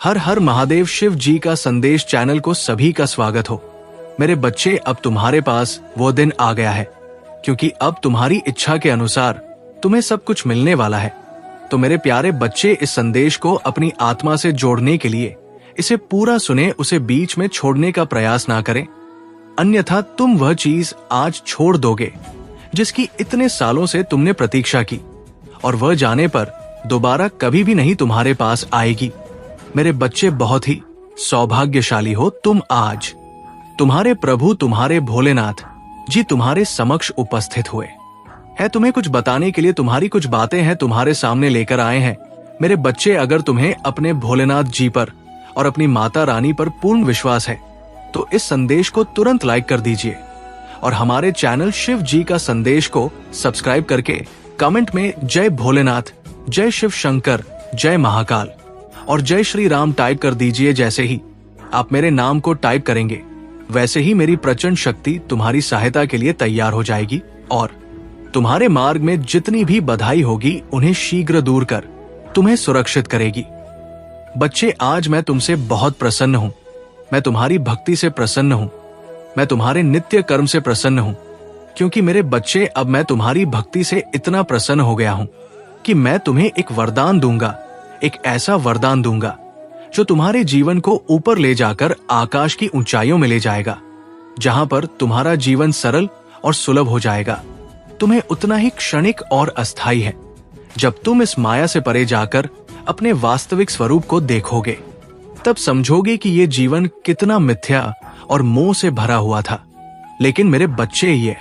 हर हर महादेव। शिव जी का संदेश चैनल को सभी का स्वागत हो। मेरे बच्चे, अब तुम्हारे पास वो दिन आ गया है, क्योंकि अब तुम्हारी इच्छा के अनुसार तुम्हें सब कुछ मिलने वाला है। तो मेरे प्यारे बच्चे, इस संदेश को अपनी आत्मा से जोड़ने के लिए इसे पूरा सुने, उसे बीच में छोड़ने का प्रयास ना करें, अन्यथा तुम वह चीज आज छोड़ दोगे जिसकी इतने सालों से तुमने प्रतीक्षा की, और वह जाने पर दोबारा कभी भी नहीं तुम्हारे पास आएगी। मेरे बच्चे, बहुत ही सौभाग्यशाली हो तुम आज। तुम्हारे प्रभु, तुम्हारे भोलेनाथ जी तुम्हारे समक्ष उपस्थित हुए है। तुम्हें कुछ बताने के लिए तुम्हारी कुछ बातें हैं तुम्हारे सामने लेकर आए हैं। मेरे बच्चे, अगर तुम्हें अपने भोलेनाथ जी पर और अपनी माता रानी पर पूर्ण विश्वास है तो इस संदेश को तुरंत लाइक कर दीजिए और हमारे चैनल शिव जी का संदेश को सब्सक्राइब करके कमेंट में जय भोलेनाथ, जय शिव शंकर, जय महाकाल और जय श्री राम टाइप कर दीजिए। जैसे ही आप मेरे नाम को टाइप करेंगे वैसे ही मेरी प्रचंड शक्ति तुम्हारी सहायता के लिए तैयार हो जाएगी और तुम्हारे मार्ग में जितनी भी बाधाएं होगी उन्हें शीघ्र दूर कर तुम्हें सुरक्षित करेगी। बच्चे, आज मैं तुमसे बहुत प्रसन्न हूँ। मैं तुम्हारी भक्ति से प्रसन्न हूँ। मैं तुम्हारे नित्य कर्म से प्रसन्न हूँ, क्योंकि मेरे बच्चे, अब मैं तुम्हारी भक्ति से इतना प्रसन्न हो गया हूँ कि मैं तुम्हें एक वरदान दूंगा, एक ऐसा वरदान दूंगा जो तुम्हारे जीवन को ऊपर ले जाकर आकाश की ऊंचाइयों में ले जाएगा, जहां पर तुम्हारा जीवन सरल और सुलभ हो जाएगा। तुम्हें उतना ही क्षणिक और अस्थायी है। जब तुम इस माया से परे जाकर अपने वास्तविक स्वरूप को देखोगे तब समझोगे कि ये जीवन कितना मिथ्या और मोह से भरा हुआ था। लेकिन मेरे बच्चे, ये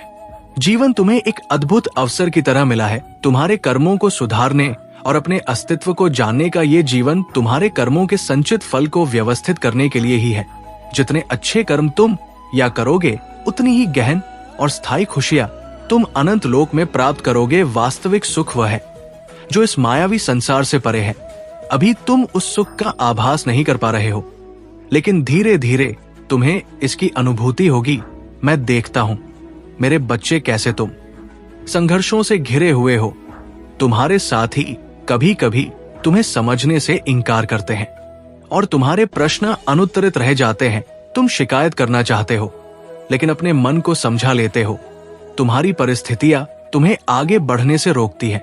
जीवन तुम्हें एक अद्भुत अवसर की तरह मिला है। तुम्हारे कर्मों को सुधारने और अपने अस्तित्व को जानने का ये जीवन तुम्हारे कर्मों के संचित फल को व्यवस्थित करने के लिए ही है। जितने अच्छे कर्म तुम या करोगे उतनी ही गहन और स्थायी खुशियां तुम अनंत लोक में प्राप्त करोगे। वास्तविक सुख वह है जो इस मायावी संसार से परे है। अभी तुम उस सुख का आभास नहीं कर पा रहे हो, लेकिन धीरे धीरे तुम्हें इसकी अनुभूति होगी। मैं देखता हूं मेरे बच्चे कैसे तुम संघर्षों से घिरे हुए हो। तुम्हारे साथी कभी कभी तुम्हें समझने से इनकार करते हैं और तुम्हारे प्रश्न अनुत्तरित रह जाते हैं। तुम शिकायत करना चाहते हो लेकिन अपने मन को समझा लेते हो। तुम्हारी परिस्थितियां तुम्हें आगे बढ़ने से रोकती है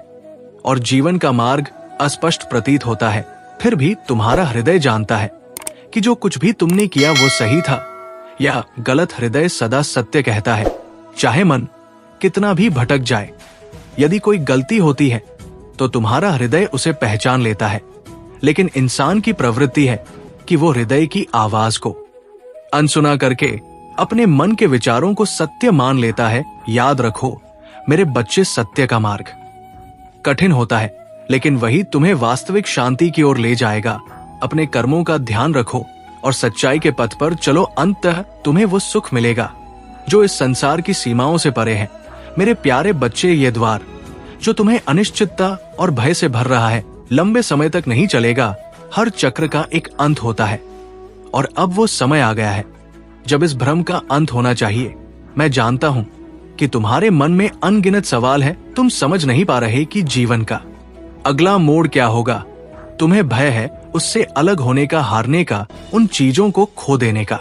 और जीवन का मार्ग अस्पष्ट प्रतीत होता है। फिर भी तुम्हारा हृदय जानता है कि जो कुछ भी तुमने किया वो सही था या गलत। हृदय सदा सत्य कहता है, चाहे मन कितना भी भटक जाए। यदि कोई गलती होती है तो तुम्हारा हृदय उसे पहचान लेता है, लेकिन इंसान की प्रवृत्ति है कि वो हृदय की आवाज को अनसुना करके अपने मन के विचारों को सत्य मान लेता है। याद रखो मेरे बच्चे, सत्य का मार्ग कठिन होता है, लेकिन वही तुम्हें वास्तविक शांति की ओर ले जाएगा। अपने कर्मों का ध्यान रखो और सच्चाई के पथ पर चलो। अंततः तुम्हें वो सुख मिलेगा जो इस संसार की सीमाओं से परे है। मेरे प्यारे बच्चे, ये द्वार जो तुम्हें अनिश्चितता और भय से भर रहा है लंबे समय तक नहीं चलेगा। हर चक्र का एक अंत होता है और अब वो समय आ गया है जब इस भ्रम का अंत होना चाहिए। मैं जानता हूं कि तुम्हारे मन में अनगिनत सवाल है। तुम समझ नहीं पा रहे कि जीवन का अगला मोड़ क्या होगा। तुम्हें भय है उससे अलग होने का, हारने का, उन चीजों को खो देने का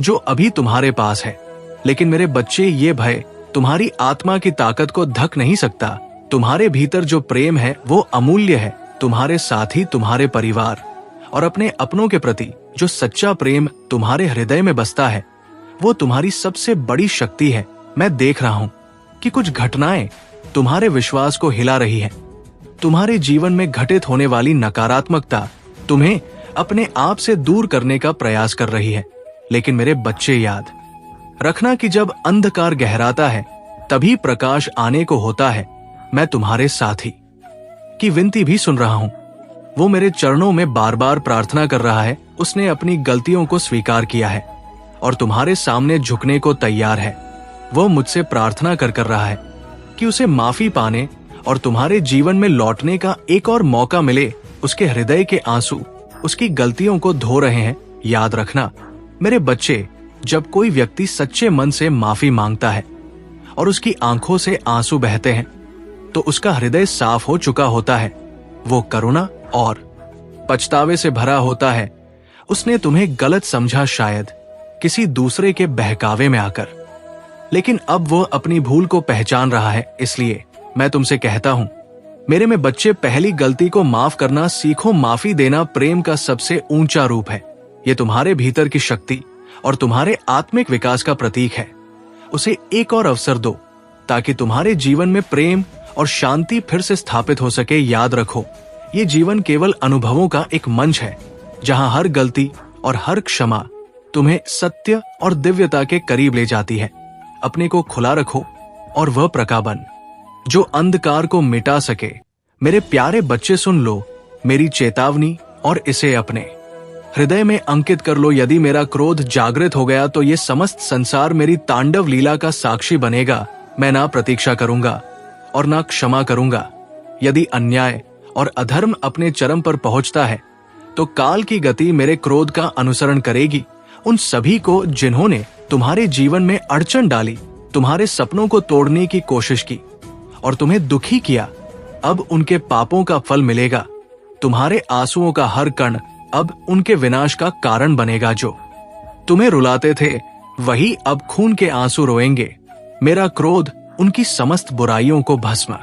जो अभी तुम्हारे पास है। लेकिन मेरे बच्चे, ये भय तुम्हारी आत्मा की ताकत को धक नहीं सकता। तुम्हारे भीतर जो प्रेम है वो अमूल्य है। तुम्हारे साथी, तुम्हारे परिवार और अपने अपनों के प्रति जो सच्चा प्रेम तुम्हारे हृदय में बसता है वो तुम्हारी सबसे बड़ी शक्ति है। मैं देख रहा हूं कि कुछ घटनाएं तुम्हारे विश्वास को हिला रही है। तुम्हारे जीवन में घटित होने वाली नकारात्मकता तुम्हें अपने आप से दूर करने का प्रयास कर रही है। लेकिन मेरे बच्चे, याद रखना कि जब अंधकार गहराता है तभी प्रकाश आने को होता है। मैं तुम्हारे साथी की विनती भी सुन रहा हूं। वो मेरे चरणों में बार बार प्रार्थना कर रहा है। उसने अपनी गलतियों को स्वीकार किया है और तुम्हारे सामने झुकने को तैयार है। वो मुझसे प्रार्थना कर रहा है कि उसे माफी पाने और तुम्हारे जीवन में लौटने का एक और मौका मिले। उसके हृदय के आंसू उसकी गलतियों को धो रहे हैं। याद रखना मेरे बच्चे, जब कोई व्यक्ति सच्चे मन से माफी मांगता है और उसकी आंखों से आंसू बहते हैं तो उसका हृदय साफ हो चुका होता है। वो करुणा और पछतावे से भरा होता है। उसने तुम्हें गलत समझा, शायद किसी दूसरे के बहकावे में आकर, लेकिन अब वो अपनी भूल को पहचान रहा है। इसलिए मैं तुमसे कहता हूं, मेरे में बच्चे, पहली गलती को माफ करना सीखो। माफी देना प्रेम का सबसे ऊंचा रूप है। ये तुम्हारे भीतर की शक्ति और तुम्हारे आत्मिक विकास का प्रतीक है। उसे एक और अवसर दो ताकि तुम्हारे जीवन में प्रेम और शांति फिर से स्थापित हो सके। याद रखो, ये जीवन केवल अनुभवों का एक मंच है, जहां हर गलती और हर क्षमा तुम्हें सत्य और दिव्यता के करीब ले जाती है। अपने को खुला रखो और वह प्रकाबन जो अंधकार को मिटा सके। मेरे प्यारे बच्चे, सुन लो मेरी चेतावनी और इसे अपने हृदय में अंकित कर लो। यदि मेरा क्रोध जागृत हो गया तो ये समस्त संसार मेरी तांडव लीला का साक्षी बनेगा। मैं ना प्रतीक्षा करूंगा और ना क्षमा करूंगा। यदि अन्याय और अधर्म अपने चरम पर पहुंचता है तो काल की गति मेरे क्रोध का अनुसरण करेगी। उन सभी को जिन्होंने तुम्हारे जीवन में अड़चन डाली, तुम्हारे सपनों को तोड़ने की कोशिश की और तुम्हें दुखी किया, अब उनके पापों का फल मिलेगा। तुम्हारे आंसुओं का हर कण अब उनके विनाश का कारण बनेगा। जो तुम्हें रुलाते थे वही अब खून के आंसू रोएंगे। मेरा क्रोध उनकी समस्त बुराइयों को भस्म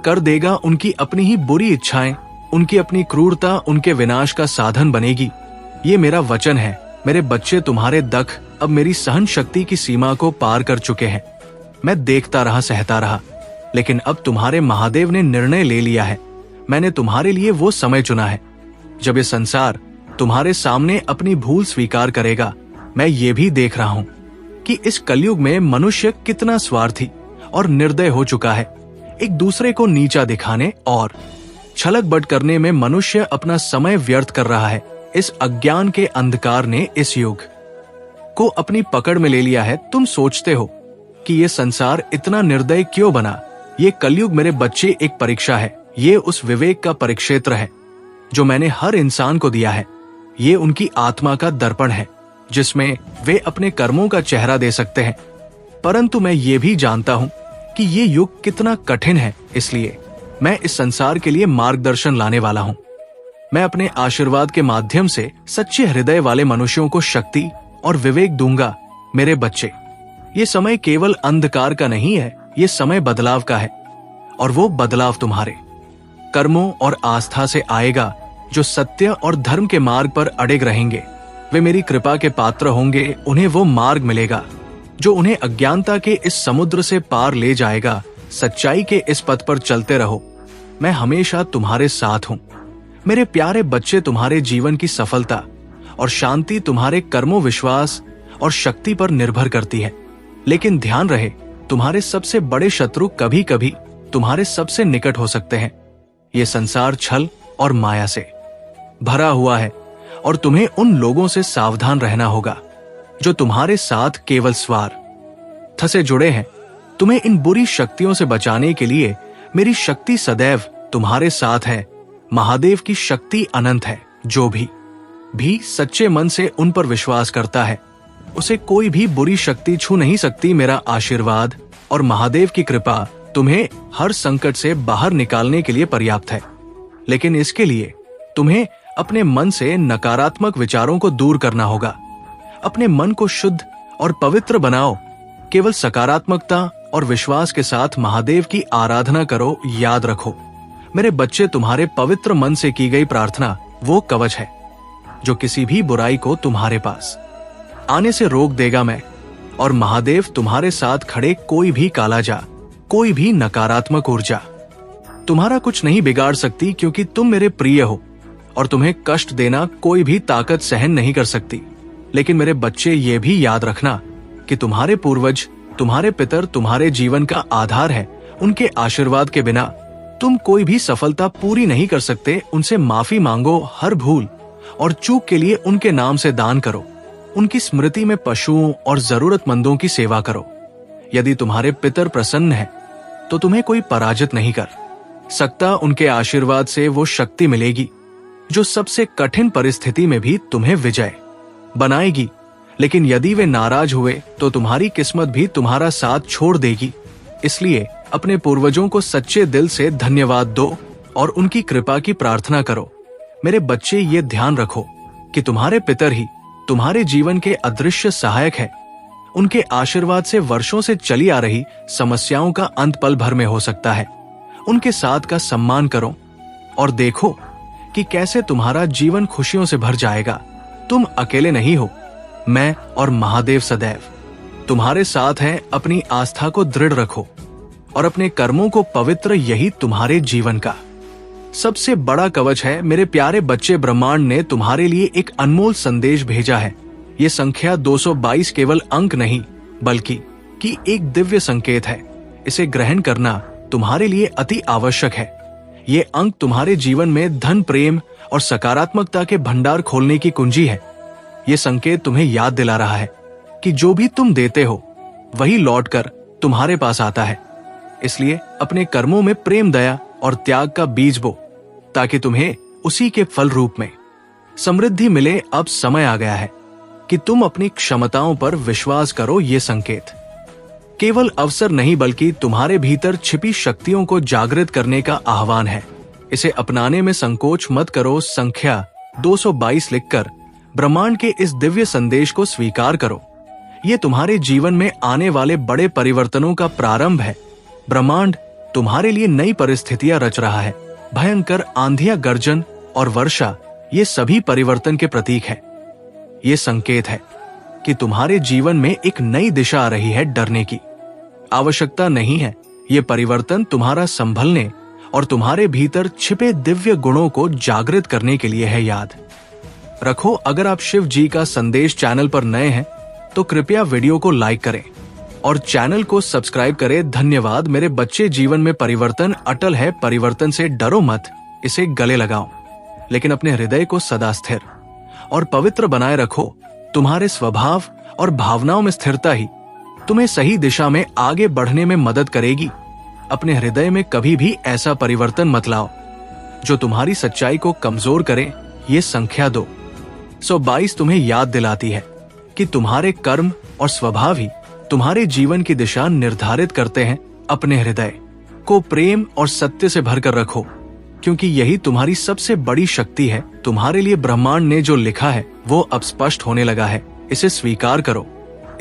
कर देगा। उनकी अपनी ही बुरी इच्छाएं, उनकी अपनी क्रूरता उनके विनाश का साधन बनेगी। ये मेरा वचन है। मेरे बच्चे, तुम्हारे दख अब मेरी सहन शक्ति की सीमा को पार कर चुके हैं। मैं देखता रहा, सहता रहा, लेकिन अब तुम्हारे महादेव ने निर्णय ले लिया है। मैंने तुम्हारे लिए वो समय चुना है जब ये संसार तुम्हारे सामने अपनी भूल स्वीकार करेगा। मैं ये भी देख रहा हूं कि इस कलयुग में मनुष्य कितना स्वार्थी और निर्दय हो चुका है। एक दूसरे को नीचा दिखाने और छलक बट करने में मनुष्य अपना समय व्यर्थ कर रहा है। इस अज्ञान के अंधकार ने इस युग को अपनी पकड़ में ले लिया है। तुम सोचते हो कि ये संसार इतना निर्दय क्यों बना? ये कलयुग, मेरे बच्चे, एक परीक्षा है। ये उस विवेक का परिक्षेत्र है जो मैंने हर इंसान को दिया है। ये उनकी आत्मा का दर्पण है जिसमें वे अपने कर्मों का चेहरा दे सकते हैं। परंतु मैं ये भी जानता हूं कि ये युग कितना कठिन है। इसलिए मैं इस संसार के लिए मार्गदर्शन लाने वाला हूं। मैं अपने आशीर्वाद के माध्यम से सच्चे हृदय वाले मनुष्यों को शक्ति और विवेक दूंगा। मेरे बच्चे, ये समय केवल अंधकार का नहीं है, ये समय बदलाव का है। और वो बदलाव तुम्हारे कर्मों और आस्था से आएगा। जो सत्य और धर्म के मार्ग पर अड़िग रहेंगे वे मेरी कृपा के पात्र होंगे। उन्हें वो मार्ग मिलेगा जो उन्हें अज्ञानता के इस समुद्र से पार ले जाएगा। सच्चाई के इस पथ पर चलते रहो। मैं हमेशा तुम्हारे साथ हूं। मेरे प्यारे बच्चे, तुम्हारे जीवन की सफलता और शांति तुम्हारे कर्मों, विश्वास और शक्ति पर निर्भर करती है। लेकिन ध्यान रहे, तुम्हारे सबसे बड़े शत्रु कभी कभी तुम्हारे सबसे निकट हो सकते हैं। ये संसार छल और माया से भरा हुआ है और तुम्हें उन लोगों से सावधान रहना होगा जो तुम्हारे साथ केवल स्वार्थ से जुड़े हैं। तुम्हें इन बुरी शक्तियों से बचाने के लिए मेरी शक्ति सदैव तुम्हारे साथ है। महादेव की शक्ति अनंत है। जो भी सच्चे मन से उन पर विश्वास करता है उसे कोई भी बुरी शक्ति छू नहीं सकती। मेरा आशीर्वाद और महादेव की कृपा तुम्हें हर संकट से बाहर निकालने के लिए पर्याप्त है। लेकिन इसके लिए तुम्हें अपने मन से नकारात्मक विचारों को दूर करना होगा। अपने मन को शुद्ध और पवित्र बनाओ। केवल सकारात्मकता और विश्वास के साथ महादेव की आराधना करो। याद रखो मेरे बच्चे, तुम्हारे पवित्र मन से की गई प्रार्थना वो कवच है जो किसी भी बुराई को तुम्हारे पास आने से रोक देगा। मैं और महादेव तुम्हारे साथ खड़े कोई भी कालाजा, कोई भी नकारात्मक ऊर्जा तुम्हारा कुछ नहीं बिगाड़ सकती, क्योंकि तुम मेरे प्रिय हो और तुम्हें कष्ट देना कोई भी ताकत सहन नहीं कर सकती। लेकिन मेरे बच्चे, ये भी याद रखना कि तुम्हारे पूर्वज, तुम्हारे पितर तुम्हारे जीवन का आधार है। उनके आशीर्वाद के बिना तुम कोई भी सफलता पूरी नहीं कर सकते। उनसे माफी मांगो। हर भूल और चूक के लिए उनके नाम से दान करो। उनकी स्मृति में पशुओं और जरूरतमंदों की सेवा करो। यदि तुम्हारे पितर प्रसन्न हैं, तो तुम्हें कोई पराजित नहीं कर सकता। उनके आशीर्वाद से वो शक्ति मिलेगी जो सबसे कठिन परिस्थिति में भी तुम्हें विजय बनाएगी। लेकिन यदि वे नाराज हुए तो तुम्हारी किस्मत भी तुम्हारा साथ छोड़ देगी। इसलिए अपने पूर्वजों को सच्चे दिल से धन्यवाद दो और उनकी कृपा की प्रार्थना करो। मेरे बच्चे ये ध्यान रखो कि तुम्हारे पितर ही तुम्हारे जीवन के अदृश्य सहायक है। उनके आशीर्वाद से वर्षों से चली आ रही समस्याओं का अंत पल भर में हो सकता है। उनके साथ का सम्मान करो और देखो कि कैसे तुम्हारा जीवन खुशियों से भर जाएगा। तुम अकेले नहीं हो, मैं और महादेव सदैव तुम्हारे साथ हैं। अपनी आस्था को दृढ़ रखो और अपने कर्मों को पवित्र, यही तुम्हारे जीवन का सबसे बड़ा कवच है। मेरे प्यारे बच्चे, ब्रह्मांड ने तुम्हारे लिए एक अनमोल संदेश भेजा है। ये संख्या 222 केवल अंक नहीं बल्कि कि एक दिव्य संकेत है। इसे ग्रहण करना तुम्हारे लिए अति आवश्यक है। ये अंक तुम्हारे जीवन में धन, प्रेम और सकारात्मकता के भंडार खोलने की कुंजी है। ये संकेत तुम्हें याद दिला रहा है कि जो भी तुम देते हो वही लौटकर तुम्हारे पास आता है। इसलिए अपने कर्मों में प्रेम, दया और त्याग का बीज बो ताकि तुम्हें उसी के फल रूप में समृद्धि मिले। अब समय आ गया है कि तुम अपनी क्षमताओं पर विश्वास करो। ये संकेत केवल अवसर नहीं बल्कि तुम्हारे भीतर छिपी शक्तियों को जागृत करने का आह्वान है। इसे अपनाने में संकोच मत करो। संख्या 222 लिखकर ब्रह्मांड के इस दिव्य संदेश को स्वीकार करो। ये तुम्हारे जीवन में आने वाले बड़े परिवर्तनों का प्रारंभ है। ब्रह्मांड तुम्हारे लिए नई परिस्थितियां रच रहा है। भयंकर आंधियां, गर्जन और वर्षा, ये सभी परिवर्तन के प्रतीक है। ये संकेत है कि तुम्हारे जीवन में एक नई दिशा आ रही है। डरने की आवश्यकता नहीं है। ये परिवर्तन तुम्हारा संभलने और तुम्हारे भीतर छिपे दिव्य गुणों को जागृत करने के लिए है। याद रखो, अगर आप शिव जी का संदेश चैनल पर नए हैं तो कृपया वीडियो को लाइक करें और चैनल को सब्सक्राइब करें। धन्यवाद। मेरे बच्चे, जीवन में परिवर्तन अटल है। परिवर्तन से डरो मत, इसे गले लगाओ, लेकिन अपने हृदय को सदा स्थिर और पवित्र बनाए रखो। तुम्हारे स्वभाव और भावनाओं में स्थिरता ही तुम्हें सही दिशा में आगे बढ़ने में मदद करेगी। अपने हृदय में कभी भी ऐसा परिवर्तन मत लाओ जो तुम्हारी सच्चाई को कमजोर करे। ये संख्या 222 तुम्हें याद दिलाती है कि तुम्हारे कर्म और स्वभाव ही तुम्हारे जीवन की दिशा निर्धारित करते हैं। अपने हृदय को प्रेम और सत्य से भरकर रखो, क्योंकि यही तुम्हारी सबसे बड़ी शक्ति है। तुम्हारे लिए ब्रह्मांड ने जो लिखा है वो अब स्पष्ट होने लगा है। इसे स्वीकार करो,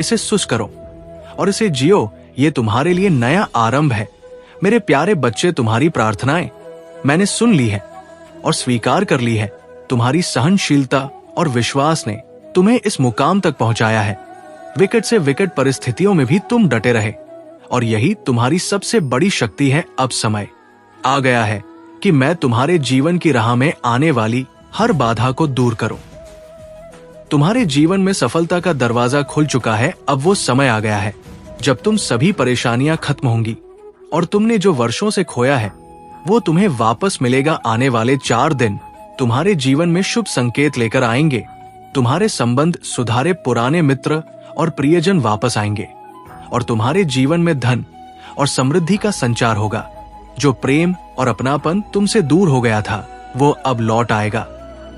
इसे सुस करो और इसे जियो। ये तुम्हारे लिए नया आरंभ है। मेरे प्यारे बच्चे, तुम्हारी प्रार्थनाएं मैंने सुन ली है और स्वीकार कर ली है। तुम्हारी सहनशीलता और विश्वास ने तुम्हें इस मुकाम तक पहुंचाया है। विकट से विकट परिस्थितियों में भी तुम डटे रहे और यही तुम्हारी सबसे बड़ी शक्ति है। अब समय आ गया है कि मैं तुम्हारे जीवन की राह में आने वाली हर बाधा को दूर करूं। तुम्हारे जीवन में सफलता का दरवाजा खुल चुका है। अब वो समय आ गया है जब तुम सभी परेशानियां खत्म होंगी और तुमने जो वर्षों से खोया है वो तुम्हें वापस मिलेगा। आने वाले 4 दिन तुम्हारे जीवन में शुभ संकेत लेकर आएंगे। तुम्हारे संबंध सुधारे, पुराने मित्र और प्रियजन वापस आएंगे और तुम्हारे जीवन में धन और समृद्धि का संचार होगा। जो प्रेम और अपनापन तुमसे दूर हो गया था वो अब लौट आएगा।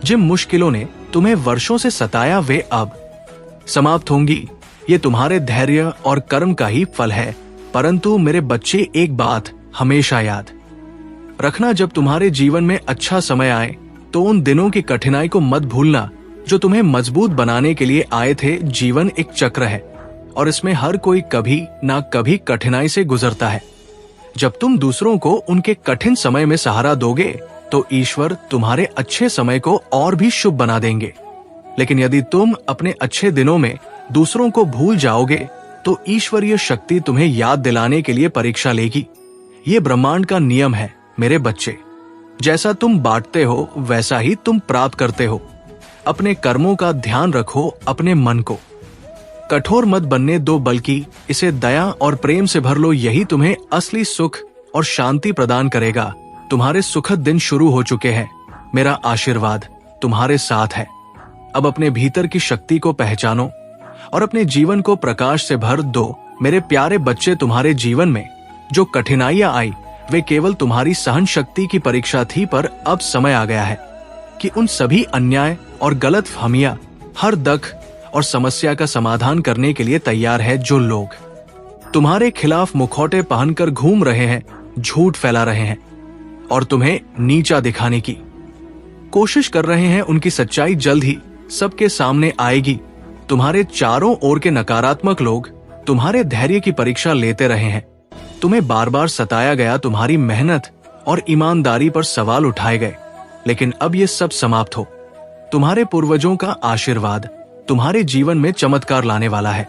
जिन मुश्किलों ने तुम्हें वर्षों से सताया वे अब समाप्त होंगी। ये तुम्हारे धैर्य और कर्म का ही फल है। परंतु मेरे बच्चे, एक बात हमेशा याद रखना, जब तुम्हारे जीवन में अच्छा समय आए तो उन दिनों की कठिनाई को मत भूलना जो तुम्हें मजबूत बनाने के लिए आए थे। जीवन एक चक्र है और इसमें हर कोई कभी ना कभी कठिनाई से गुजरता है। जब तुम दूसरों को उनके कठिन समय में सहारा दोगे तो ईश्वर तुम्हारे अच्छे समय को और भी शुभ बना देंगे। लेकिन यदि तुम अपने अच्छे दिनों में दूसरों को भूल जाओगे तो ईश्वरीय शक्ति तुम्हें याद दिलाने के लिए परीक्षा लेगी। ये ब्रह्मांड का नियम है मेरे बच्चे। जैसा तुम बांटते हो वैसा ही तुम प्राप्त करते हो। अपने कर्मों का ध्यान रखो। अपने मन को कठोर मत बनने दो बल्कि इसे दया और प्रेम से भर लो। यही तुम्हें असली सुख और शांति प्रदान करेगा। तुम्हारे सुखद दिन शुरू हो चुके हैं। मेरा आशीर्वाद तुम्हारे साथ है। अब अपने भीतर की शक्ति को पहचानो और अपने जीवन को प्रकाश से भर दो। मेरे प्यारे बच्चे, तुम्हारे जीवन में जो कठिनाइयां आई वे केवल तुम्हारी सहन शक्ति की परीक्षा थी, पर अब समय आ गया है कि उन सभी अन्याय और गलतफहमियां, हर दख और समस्या का समाधान करने के लिए तैयार है। जो लोग तुम्हारे खिलाफ मुखौटे पहनकर घूम रहे हैं, झूठ फैला रहे हैं और तुम्हें नीचा दिखाने की कोशिश कर रहे हैं, उनकी सच्चाई जल्द ही सबके सामने आएगी। तुम्हारे चारों ओर के नकारात्मक लोग तुम्हारे धैर्य की परीक्षा लेते रहे हैं। तुम्हें बार बार सताया गया, तुम्हारी मेहनत और ईमानदारी पर सवाल उठाए गए, लेकिन अब ये सब समाप्त हो। तुम्हारे पूर्वजों का आशीर्वाद तुम्हारे जीवन में चमत्कार लाने वाला है।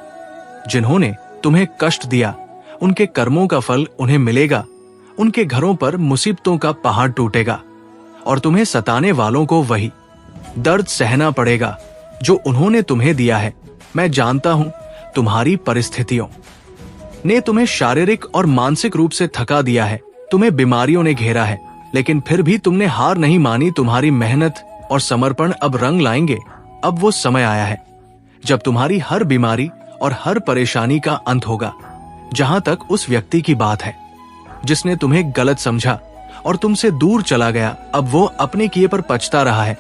जिन्होंने तुम्हें कष्ट दिया, उनके कर्मों का फल उन्हें मिलेगा। उनके घरों पर मुसीबतों का पहाड़ टूटेगा और तुम्हें सताने वालों को वही दर्द सहना पड़ेगा जो उन्होंने तुम्हें दिया है। मैं जानता हूं तुम्हारी परिस्थितियों ने तुम्हें शारीरिक और मानसिक रूप से थका दिया है। तुम्हें बीमारियों ने घेरा है, लेकिन फिर भी तुमने हार नहीं मानी। तुम्हारी मेहनत और समर्पण अब रंग लाएंगे। अब वो समय आया है जब तुम्हारी हर बीमारी और हर परेशानी का अंत होगा। जहां तक उस व्यक्ति की बात है जिसने तुम्हें गलत समझा और तुमसे दूर चला गया, अब वो अपने किए पर पछता रहा है।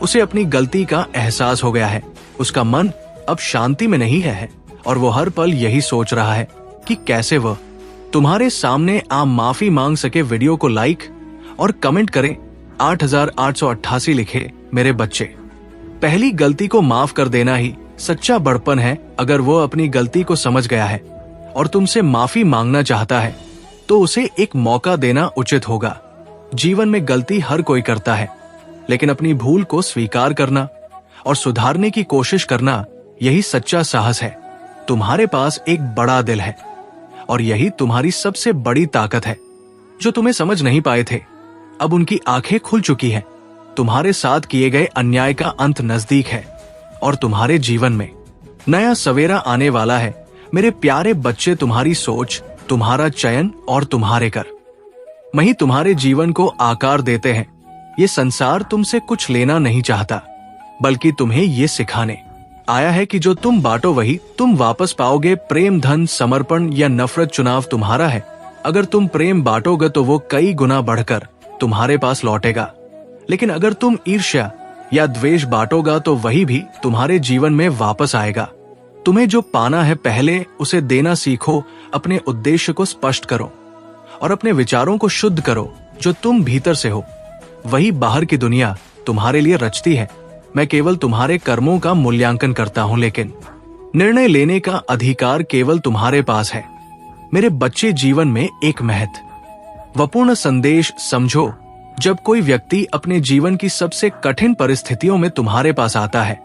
उसे अपनी गलती का एहसास हो गया है। उसका मन अब शांति में नहीं है और वो हर पल यही सोच रहा है कि कैसे वह तुम्हारे सामने माफी मांग सके। वीडियो को लाइक और कमेंट करें। 8888 लिखे, मेरे बच्चे, पहली गलती को माफ कर देना ही सच्चा बड़पन है। अगर वो अपनी गलती को समझ गया है और तुमसे माफी मांगना चाहता है तो उसे एक मौका देना उचित होगा। जीवन में गलती हर कोई करता है, लेकिन अपनी भूल को स्वीकार करना और सुधारने की कोशिश करना, यही सच्चा साहस है। तुम्हारे पास एक बड़ा दिल है और यही तुम्हारी सबसे बड़ी ताकत है। जो तुम्हें समझ नहीं पाए थे, अब उनकी आंखें खुल चुकी हैं। तुम्हारे साथ किए गए अन्याय का अंत नजदीक है और तुम्हारे जीवन में नया सवेरा आने वाला है। मेरे प्यारे बच्चे, तुम्हारी सोच, तुम्हारा चयन और तुम्हारे कर वही तुम्हारे जीवन को आकार देते हैं। ये संसार तुमसे कुछ लेना नहीं चाहता, बल्कि तुम्हें ये सिखाने आया है कि जो तुम बांटो वही तुम वापस पाओगे। प्रेम, धन, समर्पण या नफरत, चुनाव तुम्हारा है। अगर तुम प्रेम बांटोगे तो वो कई गुना बढ़कर तुम्हारे पास लौटेगा, लेकिन अगर तुम ईर्ष्या या द्वेष बांटोगा तो वही भी तुम्हारे जीवन में वापस आएगा। तुम्हें जो पाना है, पहले उसे देना सीखो। अपने उद्देश्य को स्पष्ट करो और अपने विचारों को शुद्ध करो। जो तुम भीतर से हो, वही बाहर की दुनिया तुम्हारे लिए रचती है। मैं केवल तुम्हारे कर्मों का मूल्यांकन करता हूं, लेकिन निर्णय लेने का अधिकार केवल तुम्हारे पास है। मेरे बच्चे, जीवन में एक महत्वपूर्ण संदेश समझो। जब कोई व्यक्ति अपने जीवन की सबसे कठिन परिस्थितियों में तुम्हारे पास आता है,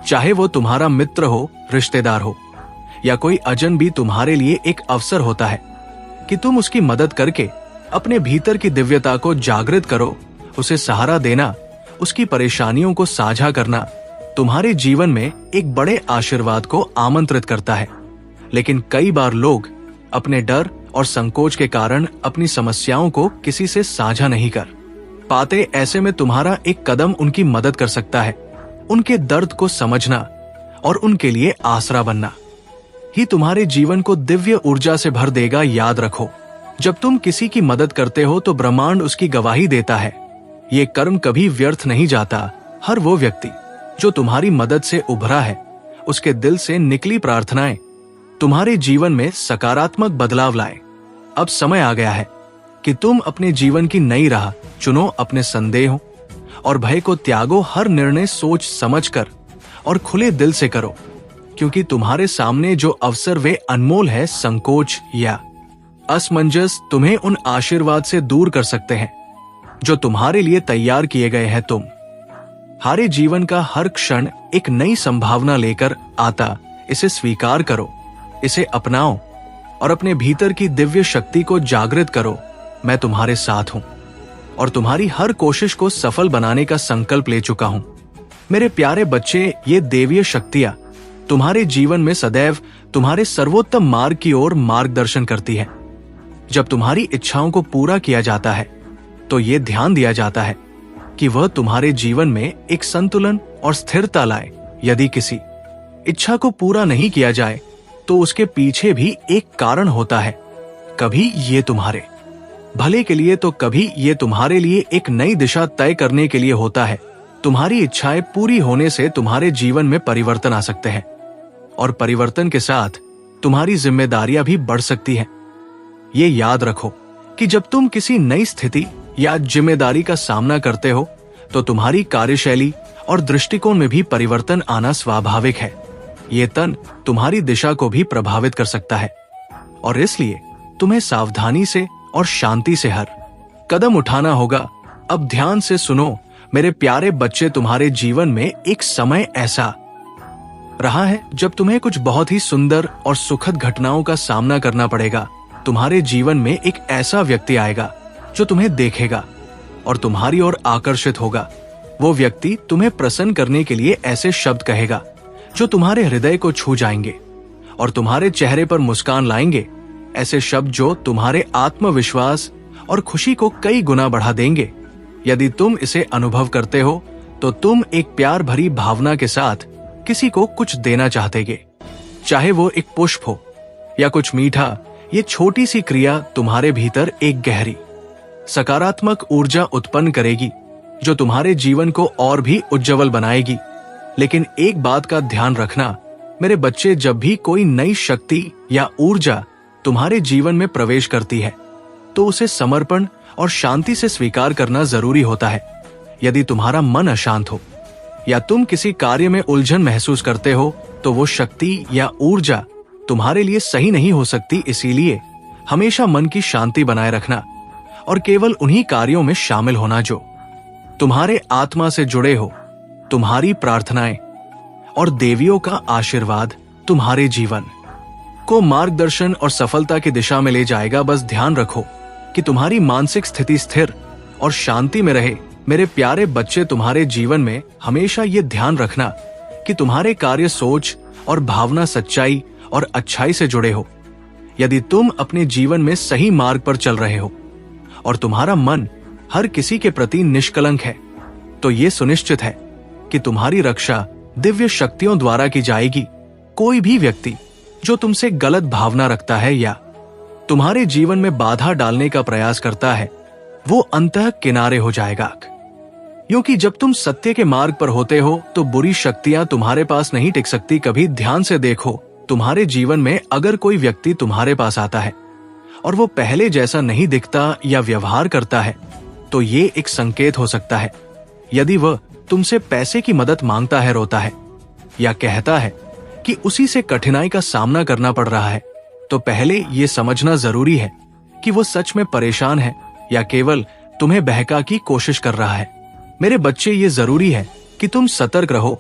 चाहे वो तुम्हारा मित्र हो, रिश्तेदार हो या कोई अजनबी, तुम्हारे लिए एक अवसर होता है कि तुम उसकी मदद करके अपने भीतर की दिव्यता को जागृत करो। उसे सहारा देना, उसकी परेशानियों को साझा करना तुम्हारे जीवन में एक बड़े आशीर्वाद को आमंत्रित करता है। लेकिन कई बार लोग अपने डर और संकोच के कारण अपनी समस्याओं को किसी से साझा नहीं कर पाते। ऐसे में तुम्हारा एक कदम उनकी मदद कर सकता है। उनके दर्द को समझना और उनके लिए आसरा बनना ही तुम्हारे जीवन को दिव्य ऊर्जा से भर देगा। याद रखो, जब तुम किसी की मदद करते हो तो ब्रह्मांड उसकी गवाही देता है। ये कर्म कभी व्यर्थ नहीं जाता। हर वो व्यक्ति जो तुम्हारी मदद से उभरा है, उसके दिल से निकली प्रार्थनाएं तुम्हारे जीवन में सकारात्मक बदलाव लाए। अब समय आ गया है कि तुम अपने जीवन की नई राह चुनो। अपने संदेहों और भय को त्यागो। हर निर्णय सोच समझकर और खुले दिल से करो, क्योंकि तुम्हारे सामने जो अवसर वे अनमोल है। संकोच या असमंजस तुम्हें उन आशीर्वाद से दूर कर सकते हैं जो तुम्हारे लिए तैयार किए गए हैं। तुम हारे जीवन का हर क्षण एक नई संभावना लेकर आता। इसे स्वीकार करो, इसे अपनाओ और अपने भीतर की दिव्य शक्ति को जागृत करो। मैं तुम्हारे साथ हूं और तुम्हारी हर कोशिश को सफल बनाने का संकल्प ले चुका हूं। मेरे प्यारे बच्चे, ये देवीय शक्तियां तुम्हारे जीवन में सदैव तुम्हारे सर्वोत्तम मार्ग की ओर मार्गदर्शन करती है। जब तुम्हारी इच्छाओं को पूरा किया जाता है तो ये ध्यान दिया जाता है कि वह तुम्हारे जीवन में एक संतुलन और स्थिरता लाए। यदि किसी इच्छा को पूरा नहीं किया जाए तो उसके पीछे भी एक कारण होता है। कभी ये तुम्हारे भले के लिए तो कभी ये तुम्हारे लिए एक नई दिशा तय करने के लिए होता है। तुम्हारी इच्छाएं पूरी होने से तुम्हारे जीवन में परिवर्तन आ सकते हैं और परिवर्तन के साथ तुम्हारी जिम्मेदारियां भी बढ़ सकती हैं। ये याद रखो कि जब तुम किसी नई स्थिति या जिम्मेदारी का सामना करते हो तो तुम्हारी कार्यशैली और दृष्टिकोण में भी परिवर्तन आना स्वाभाविक है। ये तन तुम्हारी दिशा को भी प्रभावित कर सकता है और इसलिए तुम्हें सावधानी से और शांति से हर कदम उठाना होगा। अब ध्यान से सुनो मेरे प्यारे बच्चे, तुम्हारे जीवन में एक समय ऐसा रहा है जब तुम्हें कुछ बहुत ही सुंदर और सुखद घटनाओं का सामना करना पड़ेगा। तुम्हारे जीवन में एक ऐसा व्यक्ति आएगा जो तुम्हें देखेगा और तुम्हारी ओर आकर्षित होगा। वो व्यक्ति तुम्हें प्रसन्न करने के लिए ऐसे शब्द कहेगा जो तुम्हारे हृदय को छू जाएंगे और तुम्हारे चेहरे पर मुस्कान लाएंगे। ऐसे शब्द जो तुम्हारे आत्मविश्वास और खुशी को कई गुना बढ़ा देंगे। यदि तुम इसे अनुभव करते हो तो तुम एक प्यार भरी भावना के साथ किसी को कुछ देना चाहतेगे, चाहे वो एक पुष्प हो या कुछ मीठा। ये छोटी सी क्रिया तुम्हारे भीतर एक गहरी सकारात्मक ऊर्जा उत्पन्न करेगी जो तुम्हारे जीवन को और भी उज्जवल बनाएगी। लेकिन एक बात का ध्यान रखना मेरे बच्चे, जब भी कोई नई शक्ति या ऊर्जा तुम्हारे जीवन में प्रवेश करती है तो उसे समर्पण और शांति से स्वीकार करना जरूरी होता है। यदि तुम्हारा मन अशांत हो या तुम किसी कार्य में उलझन महसूस करते हो तो वो शक्ति या ऊर्जा तुम्हारे लिए सही नहीं हो सकती। इसीलिए हमेशा मन की शांति बनाए रखना और केवल उन्हीं कार्यों में शामिल होना जो तुम्हारे आत्मा से जुड़े हो। तुम्हारी प्रार्थनाएं और देवियों का आशीर्वाद तुम्हारे जीवन को मार्गदर्शन और सफलता की दिशा में ले जाएगा। बस ध्यान रखो कि तुम्हारी मानसिक स्थिति स्थिर और शांति में रहे। मेरे प्यारे बच्चे, तुम्हारे जीवन में हमेशा ये ध्यान रखना कि तुम्हारे कार्य सोच और भावना सच्चाई और अच्छाई से जुड़े हो। यदि तुम अपने जीवन में सही मार्ग पर चल रहे हो और तुम्हारा मन हर किसी के प्रति निष्कलंक है तो ये सुनिश्चित है कि तुम्हारी रक्षा दिव्य शक्तियों द्वारा की जाएगी। कोई भी व्यक्ति जो तुमसे गलत भावना रखता है या तुम्हारे जीवन में बाधा डालने का प्रयास करता है वो अंततः किनारे हो जाएगा। क्योंकि जब तुम सत्य के मार्ग पर होते हो तो बुरी शक्तियां तुम्हारे पास नहीं टिक सकती। कभी ध्यान से देखो, तुम्हारे जीवन में अगर कोई व्यक्ति तुम्हारे पास आता है और वो पहले जैसा नहीं दिखता या व्यवहार करता है तो ये एक संकेत हो सकता है। यदि वह तुमसे पैसे की मदद मांगता है, रोता है या कहता है कि उसी से कठिनाई का सामना करना पड़ रहा है तो पहले ये समझना जरूरी है कि वो सच में परेशान है या केवल तुम्हें बहका की कोशिश कर रहा है। मेरे बच्चे, ये जरूरी है कि तुम सतर्क रहो।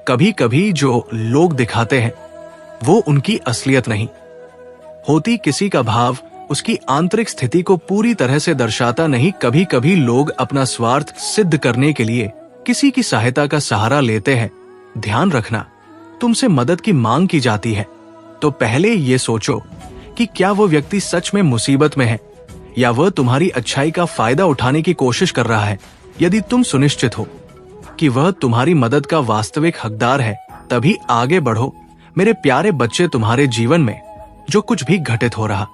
कभी कभी जो लोग दिखाते हैं वो उनकी असलियत नहीं होती। किसी का भाव उसकी आंतरिक स्थिति को पूरी तरह से दर्शाता नहीं। कभी कभी लोग अपना स्वार्थ सिद्ध करने के लिए किसी की सहायता का सहारा लेते हैं। ध्यान रखना, तुमसे मदद की मांग की जाती है तो पहले ये सोचो कि क्या वो व्यक्ति सच में मुसीबत में है या वह तुम्हारी अच्छाई का फायदा उठाने की कोशिश कर रहा है। यदि तुम सुनिश्चित हो कि वह तुम्हारी मदद का वास्तविक हकदार है तभी आगे बढ़ो। मेरे प्यारे बच्चे, तुम्हारे जीवन में जो कुछ भी घटित हो रहा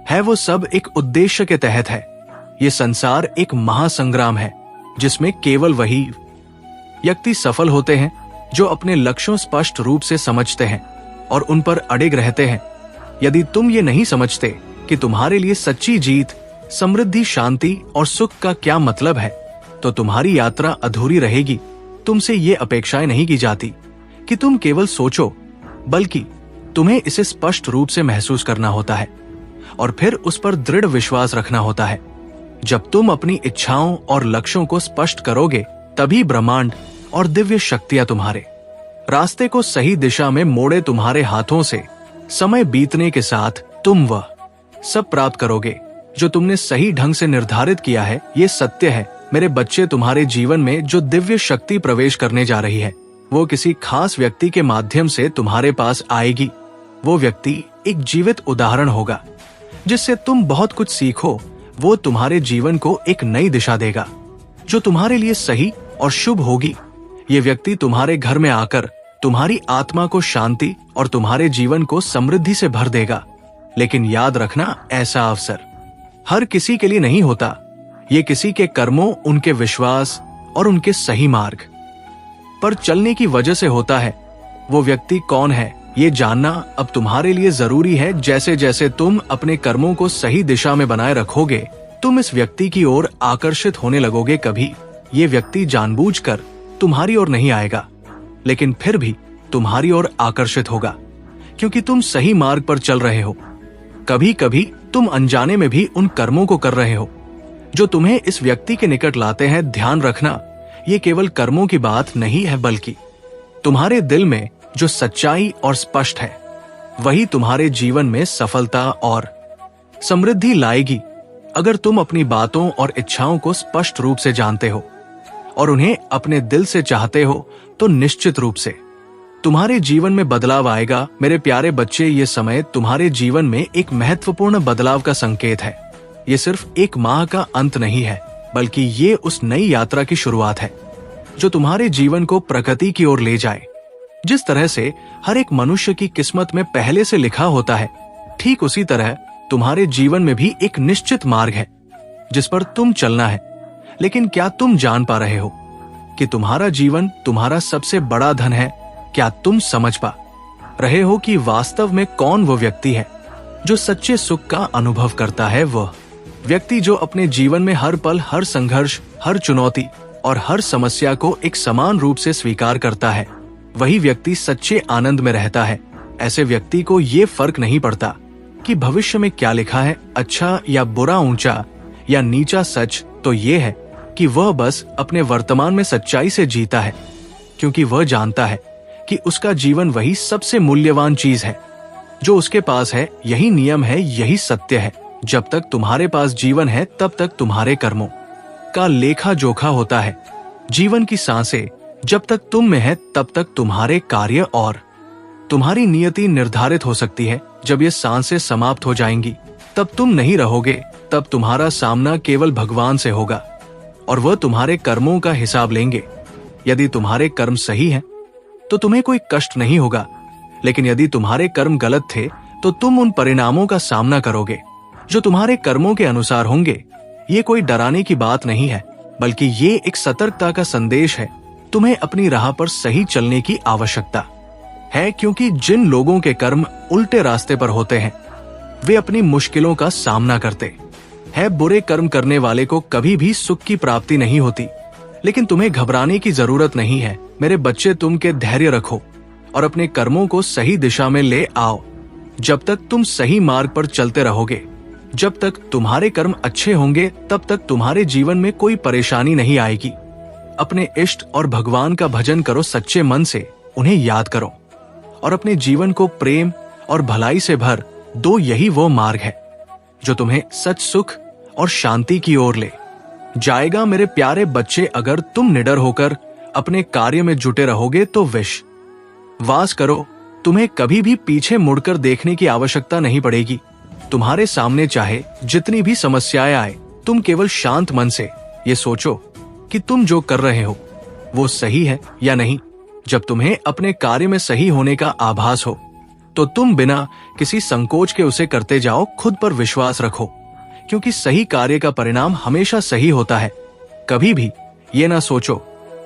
है वो सब एक उद्देश्य के तहत है। ये संसार एक महासंग्राम है जिसमें केवल वही व्यक्ति सफल होते हैं जो अपने लक्ष्यों स्पष्ट रूप से समझते हैं और उन पर अड़िग रहते हैं। यदि तुम ये नहीं समझते कि तुम्हारे लिए सच्ची जीत, समृद्धि, शांति और सुख का क्या मतलब है तो तुम्हारी यात्रा अधूरी रहेगी। तुमसे ये अपेक्षाएं नहीं की जाती कि तुम केवल सोचो, बल्कि तुम्हें इसे स्पष्ट रूप से महसूस करना होता है और फिर उस पर दृढ़ विश्वास रखना होता है। जब तुम अपनी इच्छाओं और लक्ष्यों को स्पष्ट करोगे तभी ब्रह्मांड और दिव्य शक्तियां तुम्हारे रास्ते को सही दिशा में मोड़े। तुम्हारे हाथों से समय बीतने के साथ तुम वह सब प्राप्त करोगे जो तुमने सही ढंग से निर्धारित किया है। ये सत्य है मेरे बच्चे, तुम्हारे जीवन में जो दिव्य शक्ति प्रवेश करने जा रही है वो किसी खास व्यक्ति के माध्यम से तुम्हारे पास आएगी। वो व्यक्ति एक जीवित उदाहरण होगा जिससे तुम बहुत कुछ सीखो। वो तुम्हारे जीवन को एक नई दिशा देगा जो तुम्हारे लिए सही और शुभ होगी। ये व्यक्ति तुम्हारे घर में आकर तुम्हारी आत्मा को शांति और तुम्हारे जीवन को समृद्धि से भर देगा। लेकिन याद रखना, ऐसा अवसर हर किसी के लिए नहीं होता। ये किसी के कर्मों, उनके विश्वास और उनके सही मार्ग पर चलने की वजह से होता है। वो व्यक्ति कौन है ये जानना अब तुम्हारे लिए जरूरी है। जैसे जैसे तुम अपने कर्मों को सही दिशा में बनाए रखोगे तुम इस व्यक्ति की ओर आकर्षित होने लगोगे। कभी ये व्यक्ति जानबूझकर तुम्हारी ओर नहीं आएगा, लेकिन फिर भी तुम्हारी ओर आकर्षित होगा, क्योंकि तुम सही मार्ग पर चल रहे हो। कभी कभी तुम अनजाने में भी उन कर्मों को कर रहे हो जो तुम्हें इस व्यक्ति के निकट लाते हैं। ध्यान रखना, ये केवल कर्मों की बात नहीं है, बल्कि तुम्हारे दिल में जो सच्चाई और स्पष्ट है, वही तुम्हारे जीवन में सफलता और समृद्धि लाएगी। अगर तुम अपनी बातों और इच्छाओं को स्पष्ट रूप से जानते हो और उन्हें अपने दिल से चाहते हो, तो निश्चित रूप से तुम्हारे जीवन में बदलाव आएगा। मेरे प्यारे बच्चे, ये समय तुम्हारे जीवन में एक महत्वपूर्ण बदलाव का संकेत है। ये सिर्फ एक माह का अंत नहीं है, बल्कि ये उस नई यात्रा की शुरुआत है जो तुम्हारे जीवन को प्रगति की ओर ले जाए। जिस तरह से हर एक मनुष्य की किस्मत में पहले से लिखा होता है, ठीक उसी तरह तुम्हारे जीवन में भी एक निश्चित मार्ग है जिस पर तुम चलना है। लेकिन क्या तुम जान पा रहे हो कि तुम्हारा जीवन तुम्हारा सबसे बड़ा धन है? क्या तुम समझ पा रहे हो कि वास्तव में कौन वो व्यक्ति है जो सच्चे सुख का अनुभव करता है? वह व्यक्ति जो अपने जीवन में हर पल, हर संघर्ष, हर चुनौती और हर समस्या को एक समान रूप से स्वीकार करता है, वही व्यक्ति सच्चे आनंद में रहता है। ऐसे व्यक्ति को ये फर्क नहीं पड़ता कि भविष्य में क्या लिखा है, अच्छा या बुरा, ऊंचा या नीचा। सच तो ये है कि वह बस अपने वर्तमान में सच्चाई से जीता है, क्योंकि वह जानता है कि उसका जीवन वही सबसे मूल्यवान चीज है जो उसके पास है। यही नियम है, यही सत्य है। जब तक तुम्हारे पास जीवन है, तब तक तुम्हारे कर्मों का लेखा जोखा होता है। जीवन की सांसें जब तक तुम में है, तब तक तुम्हारे कार्य और तुम्हारी नियति निर्धारित हो सकती है। जब ये सांसें समाप्त हो जाएंगी, तब तुम नहीं रहोगे। तब तुम्हारा सामना केवल भगवान से होगा और वह तुम्हारे कर्मों का हिसाब लेंगे। यदि तुम्हारे कर्म सही हैं, तो तुम्हें कोई कष्ट नहीं होगा, लेकिन यदि तुम्हारे कर्म गलत थे, तो तुम उन परिणामों का सामना करोगे जो तुम्हारे कर्मों के अनुसार होंगे। ये कोई डराने की बात नहीं है, बल्कि ये एक सतर्कता का संदेश है। तुम्हें अपनी राह पर सही चलने की आवश्यकता है, क्योंकि जिन लोगों के कर्म उल्टे रास्ते पर होते हैं, वे अपनी मुश्किलों का सामना करते हैं। बुरे कर्म करने वाले को कभी भी सुख की प्राप्ति नहीं होती, लेकिन तुम्हें घबराने की जरूरत नहीं है। मेरे बच्चे, तुम के धैर्य रखो और अपने कर्मों को सही दिशा में ले आओ। जब तक तुम सही मार्ग पर चलते रहोगे, जब तक तुम्हारे कर्म अच्छे होंगे, तब तक तुम्हारे जीवन में कोई परेशानी नहीं आएगी। अपने इष्ट और भगवान का भजन करो सच्चे मन से, उन्हें याद करो और अपने जीवन को प्रेम और भलाई से भर दो। यही वो मार्ग है जो तुम्हें सच, सुख और शांति की ओर ले जाएगा। मेरे प्यारे बच्चे, अगर तुम निडर होकर अपने कार्य में जुटे रहोगे, तो विश्वास करो, तुम्हें कभी भी पीछे मुड़कर देखने की आवश्यकता नहीं पड़ेगी। तुम्हारे सामने चाहे जितनी भी समस्याएं आए, तुम केवल शांत मन से ये सोचो कि तुम जो कर रहे हो वो सही है या नहीं। जब तुम्हें अपने कार्य में सही होने का आभास हो, तो तुम बिना किसी संकोच के उसे करते जाओ। खुद पर विश्वास रखो, क्योंकि सही कार्य का परिणाम हमेशा सही होता है। कभी भी ये ना सोचो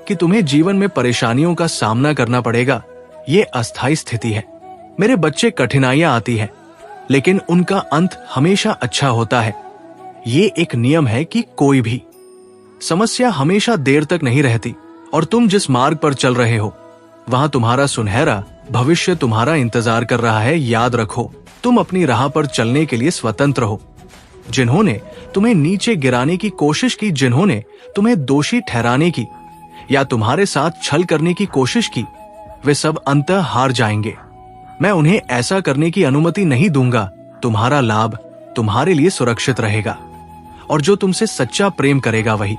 कि तुम्हें जीवन में परेशानियों का सामना करना पड़ेगा। ये अस्थायी स्थिति है। मेरे बच्चे, कठिनाइयां आती है, लेकिन उनका अंत हमेशा अच्छा होता है। ये एक नियम है कि कोई भी समस्या हमेशा देर तक नहीं रहती, और तुम जिस मार्ग पर चल रहे हो, वहां तुम्हारा सुनहरा भविष्य तुम्हारा इंतजार कर रहा है। याद रखो, तुम अपनी राह पर चलने के लिए स्वतंत्र हो। जिन्होंने तुम्हें नीचे गिराने की कोशिश की, जिन्होंने तुम्हें दोषी ठहराने की या तुम्हारे साथ छल करने की कोशिश की, वे सब अंततः हार जाएंगे। मैं उन्हें ऐसा करने की अनुमति नहीं दूंगा। तुम्हारा लाभ तुम्हारे लिए सुरक्षित रहेगा, और जो तुमसे सच्चा प्रेम करेगा वही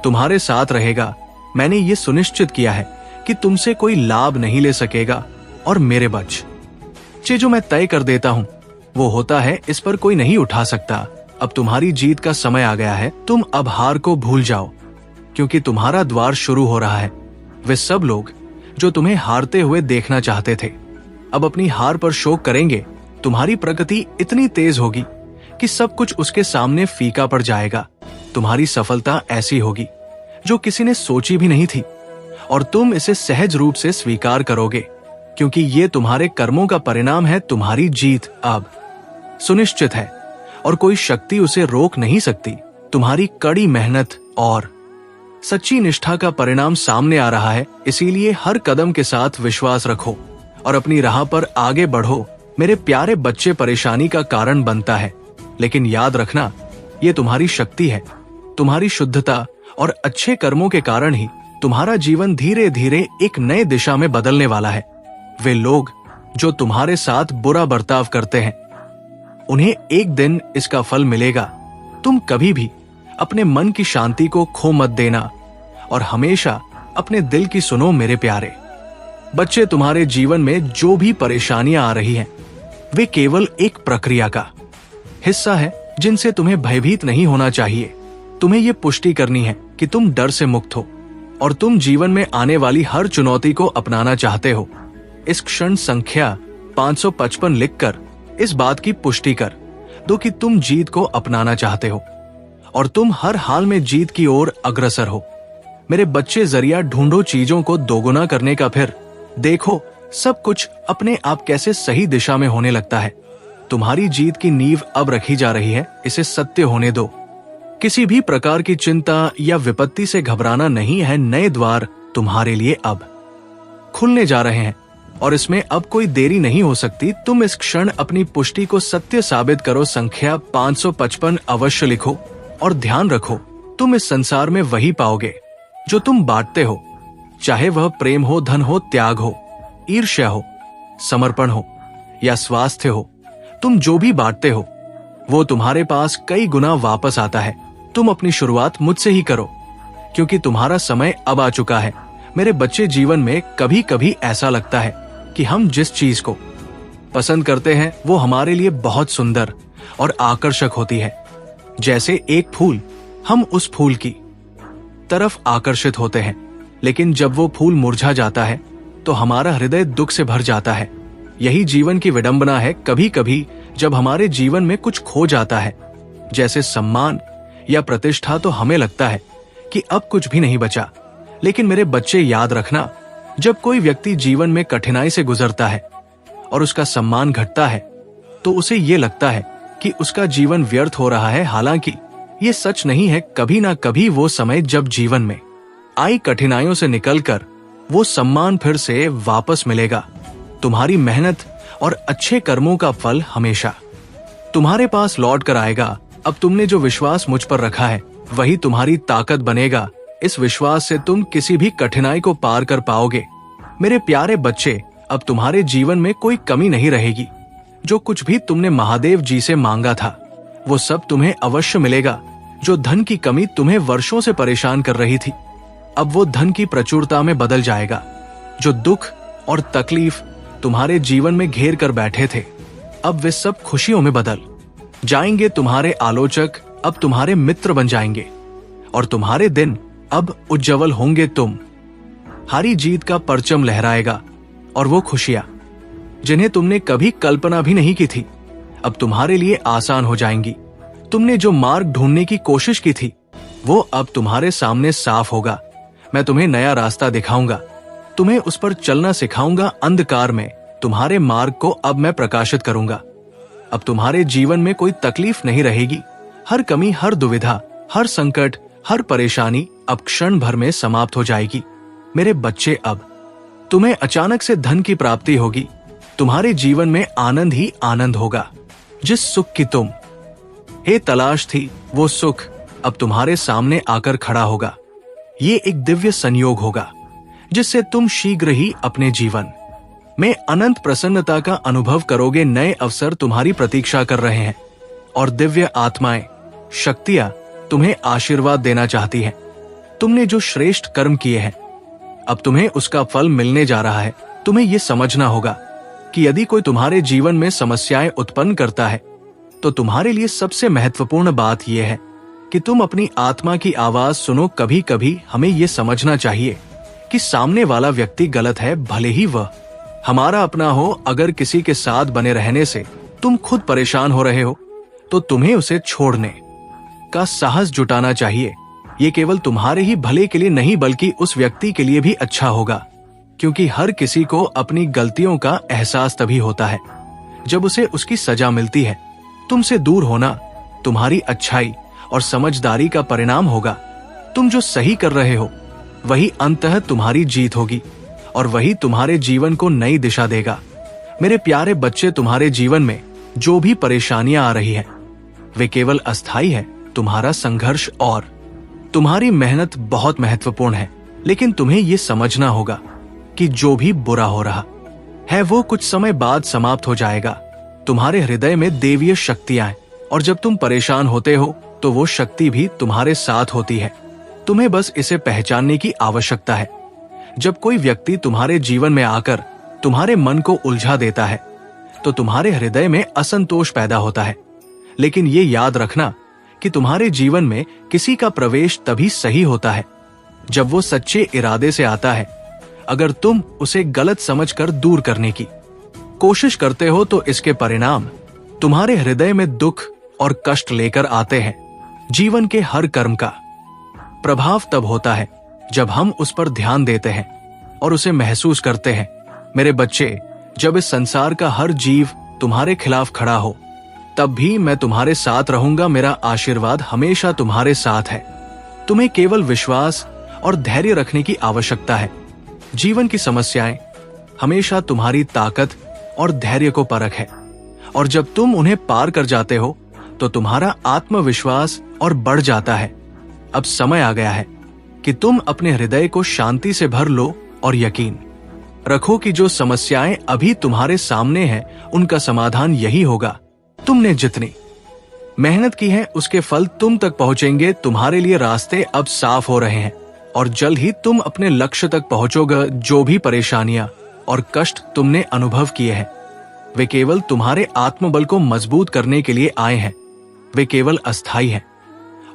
तुम्हारे साथ रहेगा। मैंने ये सुनिश्चित किया है कि तुमसे कोई लाभ नहीं ले सकेगा, और मेरे बच्चे, जो मैं तय कर देता हूं वो होता है, इस पर कोई नहीं उठा सकता। अब तुम्हारी जीत का समय आ गया है। तुम अब हार को भूल जाओ, क्योंकि तुम्हारा द्वार शुरू हो रहा है। वे सब लोग जो तुम्हें हारते हुए देखना चाहते थे, अब अपनी हार पर शोक करेंगे। तुम्हारी प्रगति इतनी तेज होगी कि सब कुछ उसके सामने फीका पड़ जाएगा। तुम्हारी सफलता ऐसी होगी जो किसी ने सोची भी नहीं थी, और तुम इसे सहज रूप से स्वीकार करोगे, क्योंकि ये तुम्हारे कर्मों का परिणाम है। तुम्हारी जीत अब सुनिश्चित है, और कोई शक्ति उसे रोक नहीं सकती। तुम्हारी कड़ी मेहनत और सच्ची निष्ठा का परिणाम सामने आ रहा है, इसीलिए हर कदम के साथ विश्वास रखो और अपनी राह पर आगे बढ़ो। मेरे प्यारे बच्चे, परेशानी का कारण बनता है, लेकिन याद रखना, ये तुम्हारी शक्ति है। तुम्हारी शुद्धता और अच्छे कर्मों के कारण ही तुम्हारा जीवन धीरे धीरे एक नए दिशा में बदलने वाला है। वे लोग जो तुम्हारे साथ बुरा बर्ताव करते हैं, उन्हें एक दिन इसका फल मिलेगा। तुम कभी भी अपने मन की शांति को खो मत देना और हमेशा अपने दिल की सुनो। मेरे प्यारे बच्चे, तुम्हारे जीवन में जो भी परेशानियां आ रही हैं, वे केवल एक प्रक्रिया का हिस्सा है जिनसे तुम्हें भयभीत नहीं होना चाहिए। तुम्हें यह पुष्टि करनी है कि तुम डर से मुक्त हो और तुम जीवन में आने वाली हर चुनौती को अपनाना चाहते हो। इस क्षण संख्या 555 लिखकर इस बात की पुष्टि कर दो कि तुम जीत को अपनाना चाहते हो और तुम हर हाल में जीत की ओर अग्रसर हो। मेरे बच्चे, जरिया ढूंढो चीजों को दोगुना करने का, फिर देखो सब कुछ अपने आप कैसे सही दिशा में होने लगता है। तुम्हारी जीत की नींव अब रखी जा रही है, इसे सत्य होने दो। किसी भी प्रकार की चिंता या विपत्ति से घबराना नहीं है। नए द्वार तुम्हारे लिए अब खुलने जा रहे हैं और इसमें अब कोई देरी नहीं हो सकती। तुम इस क्षण अपनी पुष्टि को सत्य साबित करो। संख्या 555 अवश्य लिखो और ध्यान रखो, तुम इस संसार में वही पाओगे जो तुम बांटते हो, चाहे वह प्रेम हो, धन हो, त्याग हो, ईर्ष्या हो, समर्पण हो या स्वास्थ्य हो। तुम जो भी बांटते हो वो तुम्हारे पास कई गुना वापस आता है। तुम अपनी शुरुआत मुझसे ही करो, क्योंकि तुम्हारा समय अब आ चुका है। मेरे बच्चे, जीवन में कभी कभी ऐसा लगता है कि हम जिस चीज को पसंद करते हैं वो हमारे लिए बहुत सुंदर और आकर्षक होती है। जैसे एक फूल, हम उस फूल की तरफ आकर्षित होते हैं, लेकिन जब वो फूल मुरझा जाता है तो हमारा हृदय दुख से भर जाता है। यही जीवन की विडंबना है। कभी कभी जब हमारे जीवन में कुछ खो जाता है, जैसे सम्मान या प्रतिष्ठा, तो हमें लगता है कि अब कुछ भी नहीं बचा। लेकिन मेरे बच्चे, याद रखना, जब कोई व्यक्ति जीवन में कठिनाई से गुजरता है और उसका सम्मान घटता है तो उसे ये लगता है कि उसका जीवन व्यर्थ हो रहा है। हालांकि ये सच नहीं है। कभी ना कभी वो समय जब जीवन में आई कठिनाइयों से निकलकर वो सम्मान फिर से वापस मिलेगा। तुम्हारी मेहनत और अच्छे कर्मों का फल हमेशा तुम्हारे पास लौट कर आएगा। अब तुमने जो विश्वास मुझ पर रखा है वही तुम्हारी ताकत बनेगा। इस विश्वास से तुम किसी भी कठिनाई को पार कर पाओगे। मेरे प्यारे बच्चे, अब तुम्हारे जीवन में कोई कमी नहीं रहेगी। जो कुछ भी तुमने महादेव जी से मांगा था वो सब तुम्हें अवश्य मिलेगा। जो धन की कमी तुम्हें वर्षों से परेशान कर रही थी, अब वो धन की प्रचुरता में बदल जाएगा। जो दुख और तकलीफ तुम्हारे जीवन में घेर कर बैठे थे, अब वे सब खुशियों में बदल जाएंगे। तुम्हारे आलोचक अब तुम्हारे मित्र बन जाएंगे और तुम्हारे दिन अब उज्जवल होंगे। तुम हारी जीत का परचम लहराएगा और वो खुशियां जिन्हें तुमने कभी कल्पना भी नहीं की थी, अब तुम्हारे लिए आसान हो जाएंगी। तुमने जो मार्ग ढूंढने की कोशिश की थी वो अब तुम्हारे सामने साफ होगा। मैं तुम्हें नया रास्ता दिखाऊंगा, तुम्हें उस पर चलना सिखाऊंगा। अंधकार में तुम्हारे मार्ग को अब मैं प्रकाशित करूंगा। अब तुम्हारे जीवन में कोई तकलीफ नहीं रहेगी। हर कमी, हर दुविधा, हर संकट, हर परेशानी अब क्षण भर में समाप्त हो जाएगी। मेरे बच्चे, अब तुम्हें अचानक से धन की प्राप्ति होगी। तुम्हारे जीवन में आनंद ही आनंद होगा। जिस सुख की तुम तलाश थी, वो सुख अब तुम्हारे सामने आकर खड़ा होगा। ये एक दिव्य संयोग होगा जिससे तुम शीघ्र ही अपने जीवन में अनंत प्रसन्नता का अनुभव करोगे। नए अवसर तुम्हारी प्रतीक्षा कर रहे हैं और दिव्य आत्माएं, शक्तियां तुम्हें आशीर्वाद देना चाहती हैं। तुमने जो श्रेष्ठ कर्म किए हैं, अब तुम्हें उसका फल मिलने जा रहा है। तुम्हें यह समझना होगा कि यदि कोई तुम्हारे जीवन में समस्याएं उत्पन्न करता है तो तुम्हारे लिए सबसे महत्वपूर्ण बात यह है कि तुम अपनी आत्मा की आवाज सुनो। कभी कभी हमें यह समझना चाहिए कि सामने वाला व्यक्ति गलत है, भले ही वह हमारा अपना हो। अगर किसी के साथ बने रहने से तुम खुद परेशान हो रहे हो तो तुम्हें उसे छोड़ने का साहस जुटाना चाहिए। ये केवल तुम्हारे ही भले के लिए नहीं बल्कि उस व्यक्ति के लिए भी अच्छा होगा, क्योंकि हर किसी को अपनी गलतियों का एहसास तभी होता है जब उसे उसकी सजा मिलती है। तुमसे दूर होना तुम्हारी अच्छाई और समझदारी का परिणाम होगा। तुम जो सही कर रहे हो वही अंततः तुम्हारी जीत होगी और वही तुम्हारे जीवन को नई दिशा देगा। मेरे प्यारे बच्चे, तुम्हारे जीवन में जो भी परेशानियां आ रही है वे केवल अस्थायी है। तुम्हारा संघर्ष और तुम्हारी मेहनत बहुत महत्वपूर्ण है, लेकिन तुम्हें यह समझना होगा कि जो भी बुरा हो रहा है वो कुछ समय बाद समाप्त हो जाएगा। तुम्हारे हृदय में देवीय शक्तियां हैं और जब तुम परेशान होते हो तो वो शक्ति भी तुम्हारे साथ होती है। तुम्हें बस इसे पहचानने की आवश्यकता है। जब कोई व्यक्ति तुम्हारे जीवन में आकर तुम्हारे मन को उलझा देता है तो तुम्हारे हृदय में असंतोष पैदा होता है, लेकिन ये याद रखना कि तुम्हारे जीवन में किसी का प्रवेश तभी सही होता है जब वो सच्चे इरादे से आता है। अगर तुम उसे गलत समझकर दूर करने की कोशिश करते हो तो इसके परिणाम तुम्हारे हृदय में दुख और कष्ट लेकर आते हैं। जीवन के हर कर्म का प्रभाव तब होता है जब हम उस पर ध्यान देते हैं और उसे महसूस करते हैं। मेरे बच्चे, जब इस संसार का हर जीव तुम्हारे खिलाफ खड़ा हो तब भी मैं तुम्हारे साथ रहूंगा। मेरा आशीर्वाद हमेशा तुम्हारे साथ है। तुम्हें केवल विश्वास और धैर्य रखने की आवश्यकता है। जीवन की समस्याएं हमेशा तुम्हारी ताकत और धैर्य को परख है और जब तुम उन्हें पार कर जाते हो तो तुम्हारा आत्मविश्वास और बढ़ जाता है। अब समय आ गया है कि तुम अपने हृदय को शांति से भर लो और यकीन रखो कि जो समस्याएं अभी तुम्हारे सामने हैं उनका समाधान यही होगा। तुमने जितनी मेहनत की है उसके फल तुम तक पहुंचेंगे। तुम्हारे लिए रास्ते अब साफ हो रहे हैं और जल्द ही तुम अपने लक्ष्य तक पहुंचोगे। जो भी परेशानियां और कष्ट तुमने अनुभव किए हैं वे केवल तुम्हारे आत्मबल को मजबूत करने के लिए आए हैं। वे केवल अस्थायी हैं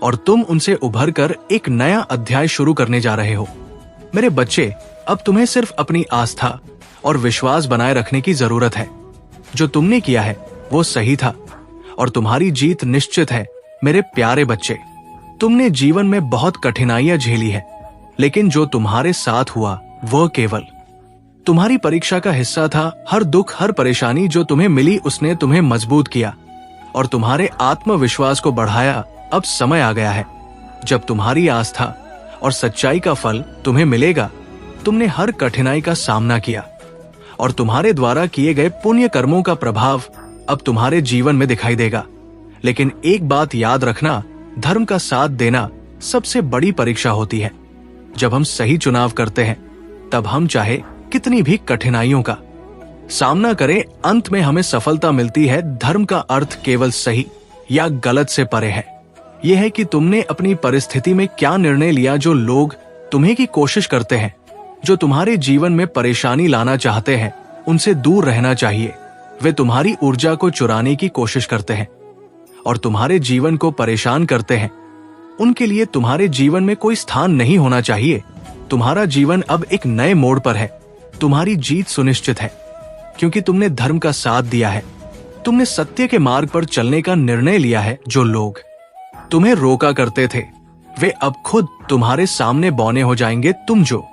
और तुम उनसे उभर कर एक नया अध्याय शुरू करने जा रहे हो। मेरे बच्चे, अब तुम्हें सिर्फ अपनी आस्था और विश्वास बनाए रखने की जरूरत है। जो तुमने किया है वो सही था और तुम्हारी जीत निश्चित है। मेरे प्यारे बच्चे, तुमने जीवन में बहुत कठिनाइयां झेली है, लेकिन जो तुम्हारे साथ हुआ वह केवल तुम्हारी परीक्षा का हिस्सा था। हर दुख, हर परेशानी जो तुम्हें मिली उसने तुम्हें मजबूत किया और तुम्हारे आत्मविश्वास को बढ़ाया। अब समय आ गया है जब तुम्हारी आस्था और सच्चाई का फल तुम्हें मिलेगा। तुमने हर कठिनाई का सामना किया और तुम्हारे द्वारा किए गए पुण्य कर्मों का प्रभाव अब तुम्हारे जीवन में दिखाई देगा। लेकिन एक बात याद रखना, धर्म का साथ देना सबसे बड़ी परीक्षा होती है। जब हम सही चुनाव करते हैं तब हम चाहे कितनी भी कठिनाइयों का सामना करें, अंत में हमें सफलता मिलती है। धर्म का अर्थ केवल सही या गलत से परे है। यह है कि तुमने अपनी परिस्थिति में क्या निर्णय लिया। जो लोग तुम्हें की कोशिश करते हैं, जो तुम्हारे जीवन में परेशानी लाना चाहते हैं, उनसे दूर रहना चाहिए। वे तुम्हारी ऊर्जा को चुराने की कोशिश करते हैं और तुम्हारे जीवन को परेशान करते हैं। उनके लिए तुम्हारे जीवन में कोई स्थान नहीं होना चाहिए। तुम्हारा जीवन अब एक नए मोड़ पर है। तुम्हारी जीत सुनिश्चित है क्योंकि तुमने धर्म का साथ दिया है। तुमने सत्य के मार्ग पर चलने का निर्णय लिया है। जो लोग तुम्हें रोका करते थे वे अब खुद तुम्हारे सामने बौने हो जाएंगे। तुम जो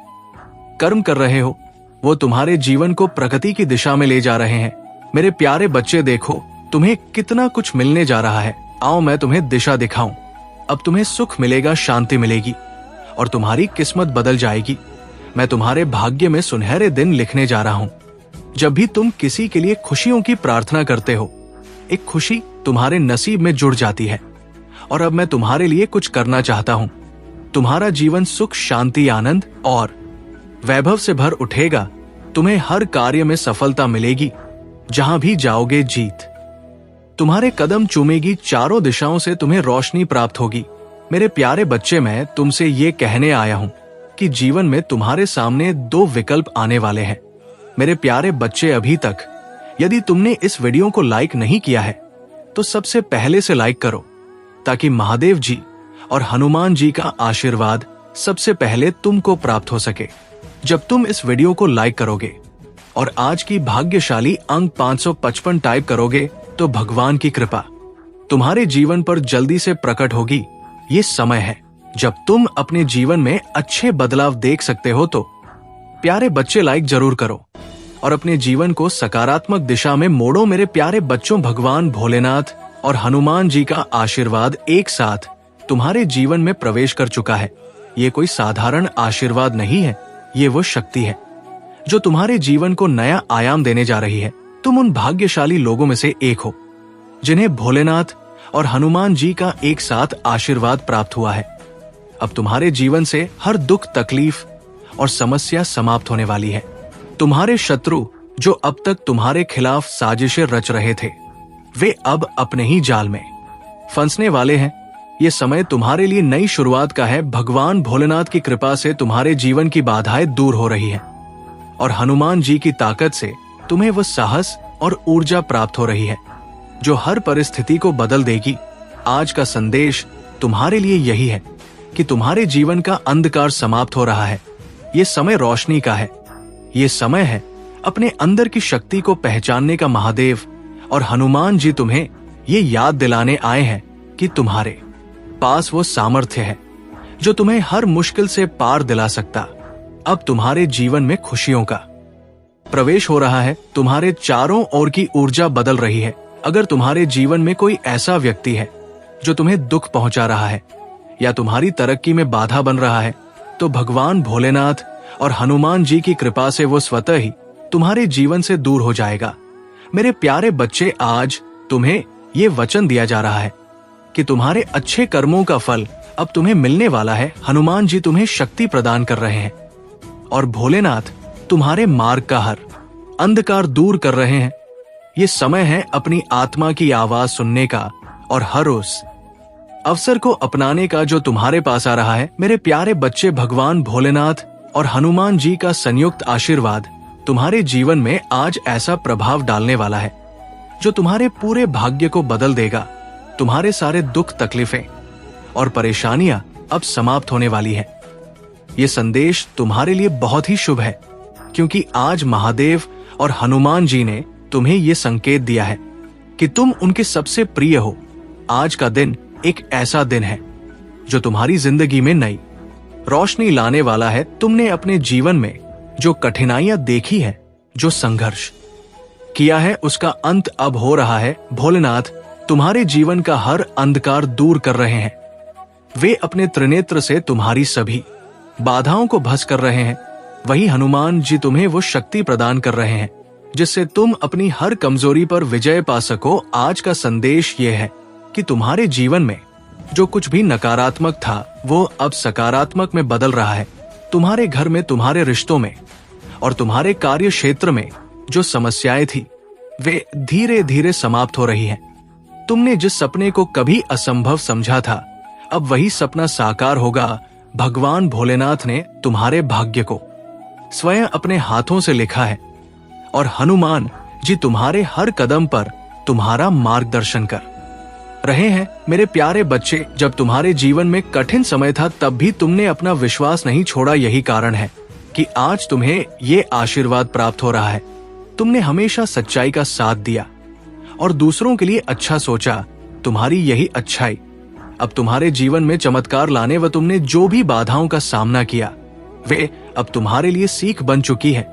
कर्म कर रहे हो वो तुम्हारे जीवन को प्रगति की दिशा में ले जा रहे हैं। मेरे प्यारे बच्चे, देखो तुम्हें कितना कुछ मिलने जा रहा है। आओ मैं तुम्हें दिशा दिखाऊं। अब तुम्हें सुख मिलेगा, शांति मिलेगी और तुम्हारी किस्मत बदल जाएगी। मैं तुम्हारे भाग्य में सुनहरे दिन लिखने जा रहा हूं। जब भी तुम किसी के लिए खुशियों की प्रार्थना करते हो, एक खुशी तुम्हारे नसीब में जुड़ जाती है। और अब मैं तुम्हारे लिए कुछ करना चाहता हूं। तुम्हारा जीवन सुख, शांति, आनंद और वैभव से भर उठेगा। तुम्हें हर कार्य में सफलता मिलेगी। जहां भी जाओगे जीत तुम्हारे कदम चूमेगी। चारों दिशाओं से तुम्हें रोशनी प्राप्त होगी। मेरे प्यारे बच्चे, मैं तुमसे ये कहने आया हूं कि जीवन में तुम्हारे सामने दो विकल्प आने वाले हैं। मेरे प्यारे बच्चे, अभी तक यदि तुमने इस वीडियो को लाइक नहीं किया है तो सबसे पहले से लाइक करो ताकि महादेव जी और हनुमान जी का आशीर्वाद सबसे पहले तुमको प्राप्त हो सके। जब तुम इस वीडियो को लाइक करोगे और आज की भाग्यशाली अंक 555 टाइप करोगे तो भगवान की कृपा तुम्हारे जीवन पर जल्दी से प्रकट होगी। ये समय है जब तुम अपने जीवन में अच्छे बदलाव देख सकते हो। तो प्यारे बच्चे, लाइक जरूर करो और अपने जीवन को सकारात्मक दिशा में मोड़ो। मेरे प्यारे बच्चों, भगवान भोलेनाथ और हनुमान जी का आशीर्वाद एक साथ तुम्हारे जीवन में प्रवेश कर चुका है। ये कोई साधारण आशीर्वाद नहीं है, ये वो शक्ति है जो तुम्हारे जीवन को नया आयाम देने जा रही है। तुम उन भाग्यशाली लोगों में से एक हो जिन्हें भोलेनाथ और हनुमान जी का एक साथ आशीर्वाद प्राप्त हुआ है। अब तुम्हारे जीवन से हर दुख, तकलीफ और समस्या समाप्त होने वाली है। तुम्हारे शत्रु जो अब तक तुम्हारे खिलाफ साजिशें रच रहे थे, वे अब अपने ही जाल में फंसने वाले हैं। ये समय तुम्हारे लिए नई शुरुआत का है। भगवान भोलेनाथ की कृपा से तुम्हारे जीवन की बाधाएं दूर हो रही हैं और हनुमान जी की ताकत से तुम्हें वो साहस और ऊर्जा प्राप्त हो रही है जो हर परिस्थिति को बदल देगी। आज का संदेश तुम्हारे लिए यही है कि तुम्हारे जीवन का अंधकार समाप्त हो रहा है। ये समय रोशनी का है। ये समय है अपने अंदर की शक्ति को पहचानने का। महादेव और हनुमान जी तुम्हें ये याद दिलाने आए हैं कि तुम्हारे पास वो सामर्थ्य है जो तुम्हें हर मुश्किल से पार दिला सकता। अब तुम्हारे जीवन में खुशियों का प्रवेश हो रहा है। तुम्हारे चारों ओर की ऊर्जा बदल रही है। अगर तुम्हारे जीवन में कोई ऐसा व्यक्ति है जो तुम्हें दुख पहुंचा रहा है या तुम्हारी तरक्की में बाधा बन रहा है, तो भगवान भोलेनाथ और हनुमान जी की कृपा से वो स्वतः ही तुम्हारे जीवन से दूर हो जाएगा। मेरे प्यारे बच्चे, आज तुम्हें ये वचन दिया जा रहा है कि तुम्हारे अच्छे कर्मों का फल अब तुम्हें मिलने वाला है। हनुमान जी तुम्हें शक्ति प्रदान कर रहे हैं और भोलेनाथ तुम्हारे मार्ग का हर अंधकार दूर कर रहे हैं। ये समय है अपनी आत्मा की आवाज सुनने का और हर उस अवसर को अपनाने का जो तुम्हारे पास आ रहा है। मेरे प्यारे बच्चे, भगवान भोलेनाथ और हनुमान जी का संयुक्त आशीर्वाद तुम्हारे जीवन में आज ऐसा प्रभाव डालने वाला है जो तुम्हारे पूरे भाग्य को बदल देगा। तुम्हारे सारे दुख, तकलीफें और परेशानियां अब समाप्त होने वाली हैं। ये संदेश तुम्हारे लिए बहुत ही शुभ है क्योंकि आज महादेव और हनुमान जी ने तुम्हें ये संकेत दिया है कि तुम उनके सबसे प्रिय हो। आज का दिन एक ऐसा दिन है जो तुम्हारी जिंदगी में नई रोशनी लाने वाला है। तुमने अपने जीवन में जो कठिनाइयां देखी है, जो संघर्ष किया है, उसका अंत अब हो रहा है। भोलेनाथ तुम्हारे जीवन का हर अंधकार दूर कर रहे हैं। वे अपने त्रिनेत्र से तुम्हारी सभी बाधाओं को भस्म कर रहे हैं। वही हनुमान जी तुम्हें वो शक्ति प्रदान कर रहे हैं जिससे तुम अपनी हर कमजोरी पर विजय पा सको। आज का संदेश ये है कि तुम्हारे जीवन में जो कुछ भी नकारात्मक था, वो अब सकारात्मक में बदल रहा है। तुम्हारे घर में, तुम्हारे रिश्तों में और तुम्हारे कार्य क्षेत्र में जो समस्याएं थी, वे धीरे धीरे समाप्त हो रही हैं। तुमने जिस सपने को कभी असंभव समझा था, अब वही सपना साकार होगा। भगवान भोलेनाथ ने तुम्हारे भाग्य को स्वयं अपने हाथों से लिखा है और हनुमान जी तुम्हारे हर कदम पर तुम्हारा मार्गदर्शन कर रहे हैं। मेरे प्यारे बच्चे, जब तुम्हारे जीवन में कठिन समय था तब भी तुमने अपना विश्वास नहीं छोड़ा। यही कारण है कि आज तुम्हें ये आशीर्वाद प्राप्त हो रहा है। तुमने हमेशा सच्चाई का साथ दिया और दूसरों के लिए अच्छा सोचा। तुम्हारी यही अच्छाई अब तुम्हारे जीवन में चमत्कार लाने व तुमने जो भी बाधाओं का सामना किया, वे अब तुम्हारे लिए सीख बन चुकी है।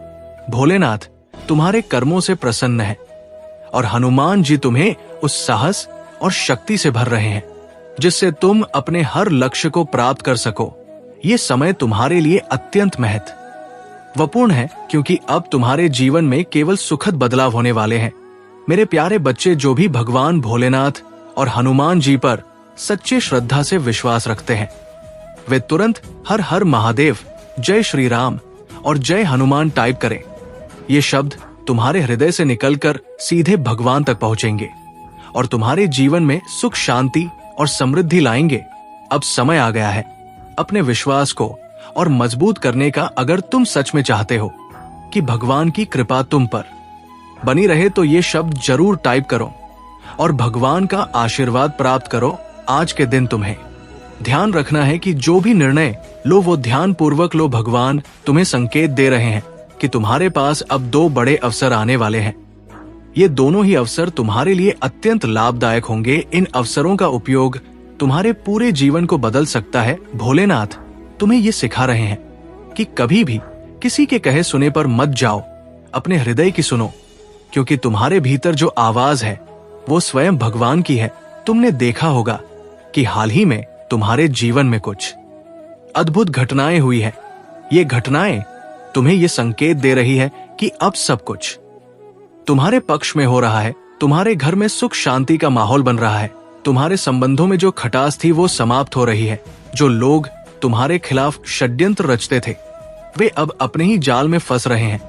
भोलेनाथ तुम्हारे कर्मों से प्रसन्न है और हनुमान जी तुम्हें उस साहस और शक्ति से भर रहे हैं जिससे तुम अपने हर लक्ष्य को प्राप्त कर सको। ये समय तुम्हारे लिए अत्यंत महत्वपूर्ण है क्योंकि अब तुम्हारे जीवन में केवल सुखद बदलाव होने वाले हैं। मेरे प्यारे बच्चे, जो भी भगवान भोलेनाथ और हनुमान जी पर सच्चे श्रद्धा से विश्वास रखते हैं, वे तुरंत हर हर महादेव, जय श्री राम और जय हनुमान टाइप करें। ये शब्द तुम्हारे हृदय से निकलकर सीधे भगवान तक पहुंचेंगे और तुम्हारे जीवन में सुख, शांति और समृद्धि लाएंगे। अब समय आ गया है अपने विश्वास को और मजबूत करने का। अगर तुम सच में चाहते हो कि भगवान की कृपा तुम पर बनी रहे तो ये शब्द जरूर टाइप करो और भगवान का आशीर्वाद प्राप्त करो। आज के दिन तुम्हें ध्यान रखना है कि जो भी निर्णय लो वो ध्यान पूर्वक लो। भगवान तुम्हें संकेत दे रहे हैं कि तुम्हारे पास अब 2 बड़े अवसर आने वाले हैं। ये दोनों ही अवसर तुम्हारे लिए अत्यंत लाभदायक होंगे। इन अवसरों का उपयोग तुम्हारे पूरे जीवन को बदल सकता है। भोलेनाथ तुम्हें ये सिखा रहे हैं कि कभी भी किसी के कहे सुने पर मत जाओ, अपने हृदय की सुनो, क्योंकि तुम्हारे भीतर जो आवाज है वो स्वयं भगवान की है। तुमने देखा होगा कि हाल ही में तुम्हारे जीवन में कुछ अद्भुत घटनाएं हुई हैं। ये घटनाएं तुम्हें ये संकेत दे रही है कि अब सब कुछ तुम्हारे पक्ष में हो रहा है। तुम्हारे घर में सुख शांति का माहौल बन रहा है। तुम्हारे संबंधों में जो खटास थी वो समाप्त हो रही है। जो लोग तुम्हारे खिलाफ षड्यंत्र रचते थे वे अब अपने ही जाल में फंस रहे हैं।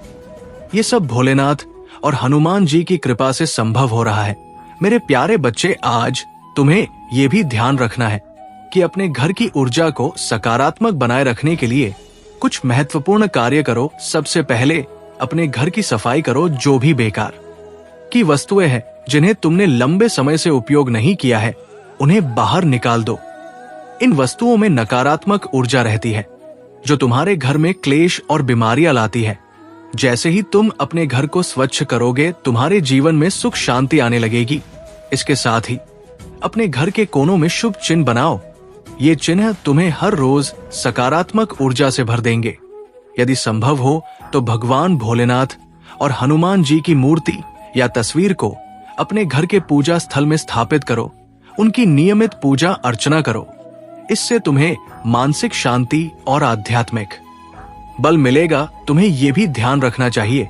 ये सब भोलेनाथ और हनुमान जी की कृपा से संभव हो रहा है। मेरे प्यारे बच्चे, आज तुम्हें ये भी ध्यान रखना है कि अपने घर की ऊर्जा को सकारात्मक बनाए रखने के लिए कुछ महत्वपूर्ण कार्य करो। सबसे पहले अपने घर की सफाई करो। जो भी बेकार की वस्तुएं हैं जिन्हें तुमने लंबे समय से उपयोग नहीं किया है उन्हें बाहर निकाल दो। इन वस्तुओं में नकारात्मक ऊर्जा रहती है जो तुम्हारे घर में क्लेश और बीमारियां लाती है। जैसे ही तुम अपने घर को स्वच्छ करोगे तुम्हारे जीवन में सुख शांति आने लगेगी। इसके साथ ही अपने घर के कोनों में शुभ चिन्ह बनाओ। ये चिन्ह तुम्हें हर रोज सकारात्मक ऊर्जा से भर देंगे। यदि संभव हो तो भगवान भोलेनाथ और हनुमान जी की मूर्ति या तस्वीर को अपने घर के पूजा स्थल में स्थापित करो। उनकी नियमित पूजा अर्चना करो। इससे तुम्हें मानसिक शांति और आध्यात्मिक बल मिलेगा। तुम्हें यह भी ध्यान रखना चाहिए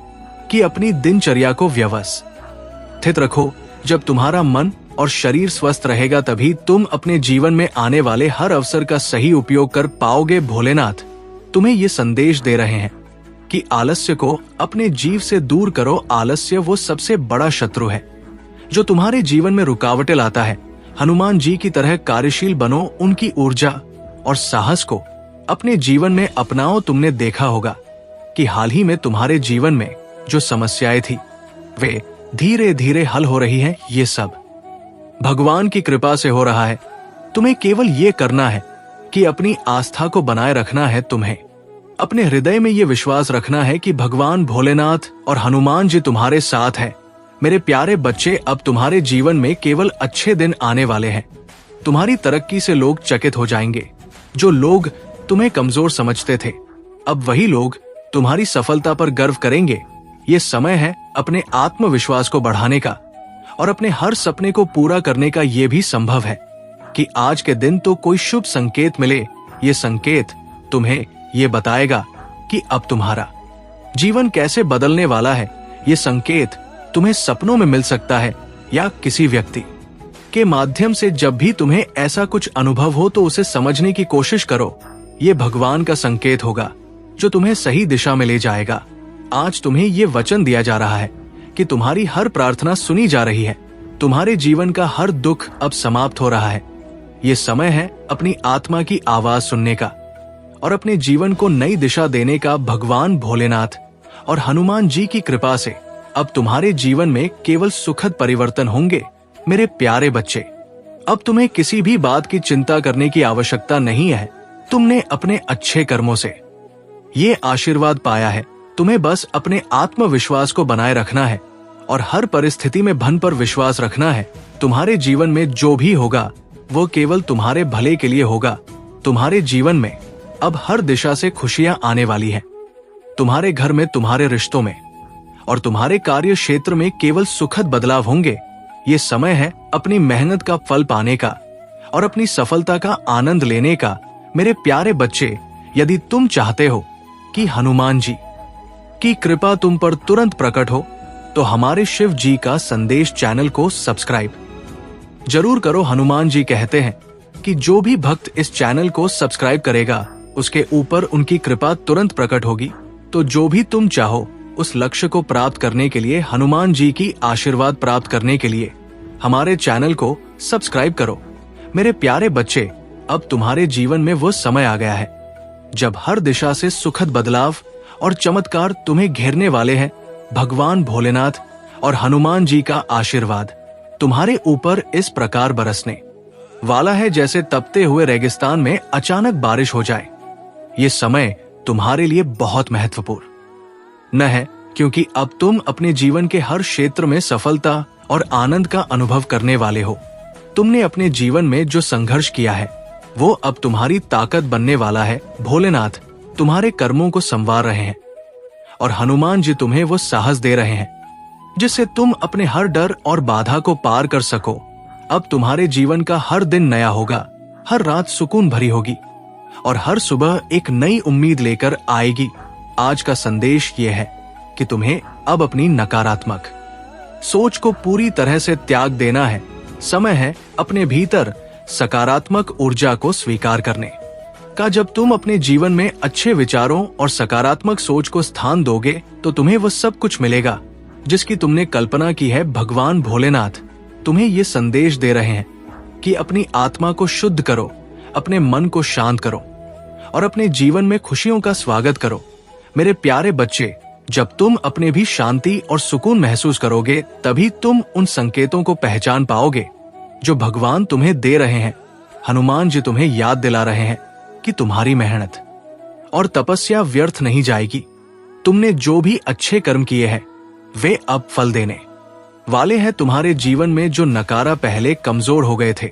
कि अपनी दिनचर्या को व्यवस्थित रखो। जब तुम्हारा मन और शरीर स्वस्थ रहेगा तभी तुम अपने जीवन में आने वाले हर अवसर का सही उपयोग कर पाओगे। भोलेनाथ तुम्हें ये संदेश दे रहे हैं कि आलस्य को अपने जीव से दूर करो। आलस्य वो सबसे बड़ा शत्रु है जो तुम्हारे जीवन में रुकावटें लाता है। हनुमान जी की तरह कार्यशील बनो। उनकी ऊर्जा और साहस को अपने जीवन में अपनाओ। तुमने देखा होगा कि हाल ही में तुम्हारे जीवन में जो समस्याएं थी वे धीरे धीरे हल हो रही हैं। ये सब भगवान की कृपा से हो रहा है। तुम्हें केवल ये करना है कि अपनी आस्था को बनाए रखना है। तुम्हें अपने हृदय में ये विश्वास रखना है कि भगवान भोलेनाथ और हनुमान जी तुम्हारे साथ हैं। मेरे प्यारे बच्चे, अब तुम्हारे जीवन में केवल अच्छे दिन आने वाले हैं। तुम्हारी तरक्की से लोग चकित हो जाएंगे। जो लोग तुम्हें कमजोर समझते थे अब वही लोग तुम्हारी सफलता पर गर्व करेंगे। ये समय है अपने आत्मविश्वास को बढ़ाने का और अपने हर सपने को पूरा करने का। ये भी संभव है कि आज के दिन तो कोई शुभ संकेत मिले। ये संकेत तुम्हें ये बताएगा कि अब तुम्हारा जीवन कैसे बदलने वाला है। ये संकेत तुम्हें सपनों में मिल सकता है या किसी व्यक्ति के माध्यम से। जब भी तुम्हें ऐसा कुछ अनुभव हो तो उसे समझने की कोशिश करो। ये भगवान का संकेत होगा जो तुम्हें सही दिशा में ले जाएगा। आज तुम्हें ये वचन दिया जा रहा है कि तुम्हारी हर प्रार्थना सुनी जा रही है। तुम्हारे जीवन का हर दुख अब समाप्त हो रहा है। ये समय है अपनी आत्मा की आवाज सुनने का और अपने जीवन को नई दिशा देने का। भगवान भोलेनाथ और हनुमान जी की कृपा से अब तुम्हारे जीवन में केवल सुखद परिवर्तन होंगे। मेरे प्यारे बच्चे, अब तुम्हें किसी भी बात की चिंता करने की आवश्यकता नहीं है। तुमने अपने अच्छे कर्मों से ये आशीर्वाद पाया है। तुम्हें बस अपने आत्मविश्वास को बनाए रखना है और हर परिस्थिति में भन पर विश्वास रखना है। तुम्हारे जीवन में जो भी होगा वो केवल तुम्हारे भले के लिए होगा। तुम्हारे जीवन में अब हर दिशा से खुशियां आने वाली हैं। तुम्हारे घर में, तुम्हारे रिश्तों में और तुम्हारे कार्य क्षेत्र में केवल सुखद बदलाव होंगे। ये समय है अपनी मेहनत का फल पाने का और अपनी सफलता का आनंद लेने का। मेरे प्यारे बच्चे, यदि तुम चाहते हो कि हनुमान जी की कृपा तुम पर तुरंत प्रकट हो तो हमारे शिव जी का संदेश चैनल को सब्सक्राइब जरूर करो। हनुमान जी कहते हैं कि जो भी भक्त इस चैनल को सब्सक्राइब करेगा उसके ऊपर उनकी कृपा तुरंत प्रकट होगी। तो जो भी तुम चाहो उस लक्ष्य को प्राप्त करने के लिए, हनुमान जी की आशीर्वाद प्राप्त करने के लिए हमारे चैनल को सब्सक्राइब करो। मेरे प्यारे बच्चे, अब तुम्हारे जीवन में वो समय आ गया है जब हर दिशा से सुखद बदलाव और चमत्कार तुम्हें घेरने वाले हैं। भगवान भोलेनाथ और हनुमान जी का आशीर्वाद तुम्हारे ऊपर इस प्रकार बरसने वाला है जैसे तपते हुए रेगिस्तान में अचानक बारिश हो जाए। ये समय तुम्हारे लिए बहुत महत्वपूर्ण न है क्योंकि अब तुम अपने जीवन के हर क्षेत्र में सफलता और आनंद का अनुभव करने वाले हो। तुमने अपने जीवन में जो संघर्ष किया है वो अब तुम्हारी ताकत बनने वाला है। भोलेनाथ तुम्हारे कर्मों को संवार रहे हैं और हनुमान जी तुम्हें वो साहस दे रहे हैं जिससे तुम अपने हर डर और बाधा को पार कर सको। अब तुम्हारे जीवन का हर दिन नया होगा, हर रात सुकून भरी होगी और हर सुबह एक नई उम्मीद लेकर आएगी। आज का संदेश ये है कि तुम्हें अब अपनी नकारात्मक सोच को पूरी तरह से त्याग देना है। समय है अपने भीतर सकारात्मक ऊर्जा को स्वीकार करने का। जब तुम अपने जीवन में अच्छे विचारों और सकारात्मक सोच को स्थान दोगे तो तुम्हें वह सब कुछ मिलेगा जिसकी तुमने कल्पना की है। भगवान भोलेनाथ तुम्हें ये संदेश दे रहे हैं कि अपनी आत्मा को शुद्ध करो, अपने मन को शांत करो और अपने जीवन में खुशियों का स्वागत करो। मेरे प्यारे बच्चे, जब तुम अपने भी शांति और सुकून महसूस करोगे तभी तुम उन संकेतों को पहचान पाओगे जो भगवान तुम्हें दे रहे हैं। हनुमान जी तुम्हें याद दिला रहे हैं कि तुम्हारी मेहनत और तपस्या व्यर्थ नहीं जाएगी। तुमने जो भी अच्छे कर्म किए हैं वे अब फल देने वाले हैं। तुम्हारे जीवन में जो नकारा पहले कमजोर हो गए थे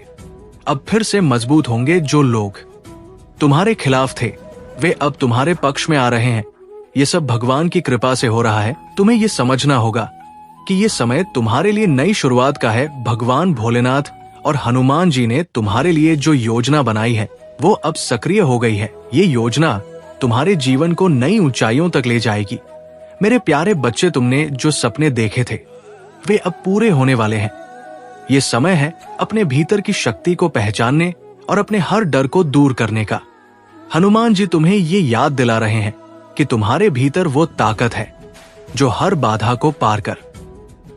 अब फिर से मजबूत होंगे। जो लोग तुम्हारे खिलाफ थे वे अब तुम्हारे पक्ष में आ रहे हैं। ये सब भगवान की कृपा से हो रहा है। तुम्हें ये समझना होगा कि ये समय तुम्हारे लिए नई शुरुआत का है। भगवान भोलेनाथ और हनुमान जी ने तुम्हारे लिए जो योजना बनाई है वो अब सक्रिय हो गई है। ये योजना तुम्हारे जीवन को नई ऊंचाइयों तक ले जाएगी। मेरे प्यारे बच्चे, तुमने जो सपने देखे थे वे अब पूरे होने वाले हैं। ये समय है अपने भीतर की शक्ति को पहचानने और अपने हर डर को दूर करने का। हनुमान जी तुम्हें ये याद दिला रहे हैं कि तुम्हारे भीतर वो ताकत है जो हर बाधा को पार कर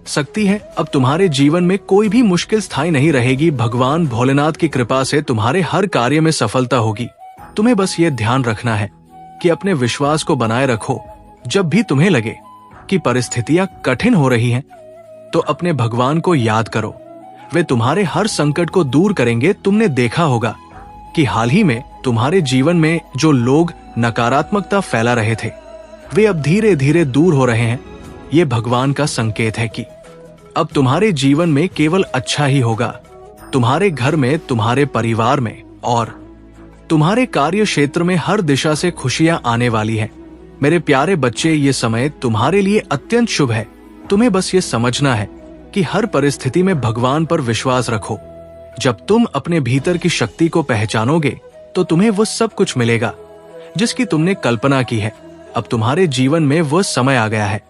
सकती है। अब तुम्हारे जीवन में कोई भी मुश्किल स्थायी नहीं रहेगी। भगवान भोलेनाथ की कृपा से तुम्हारे हर कार्य में सफलता होगी। तुम्हें बस ये ध्यान रखना है कि अपने विश्वास को बनाए रखो। जब भी तुम्हें लगे कि परिस्थितियां कठिन हो रही हैं, तो अपने भगवान को याद करो। वे तुम्हारे हर संकट को दूर करेंगे। तुमने देखा होगा कि हाल ही में तुम्हारे जीवन में जो लोग नकारात्मकता फैला रहे थे वे अब धीरे धीरे दूर हो रहे हैं। ये भगवान का संकेत है कि अब तुम्हारे जीवन में केवल अच्छा ही होगा। तुम्हारे घर में, तुम्हारे परिवार में और तुम्हारे कार्य क्षेत्र में हर दिशा से खुशियां आने वाली हैं। मेरे प्यारे बच्चे, ये समय तुम्हारे लिए अत्यंत शुभ है। तुम्हें बस ये समझना है कि हर परिस्थिति में भगवान पर विश्वास रखो। जब तुम अपने भीतर की शक्ति को पहचानोगे तो तुम्हें वो सब कुछ मिलेगा जिसकी तुमने कल्पना की है। अब तुम्हारे जीवन में वो समय आ गया है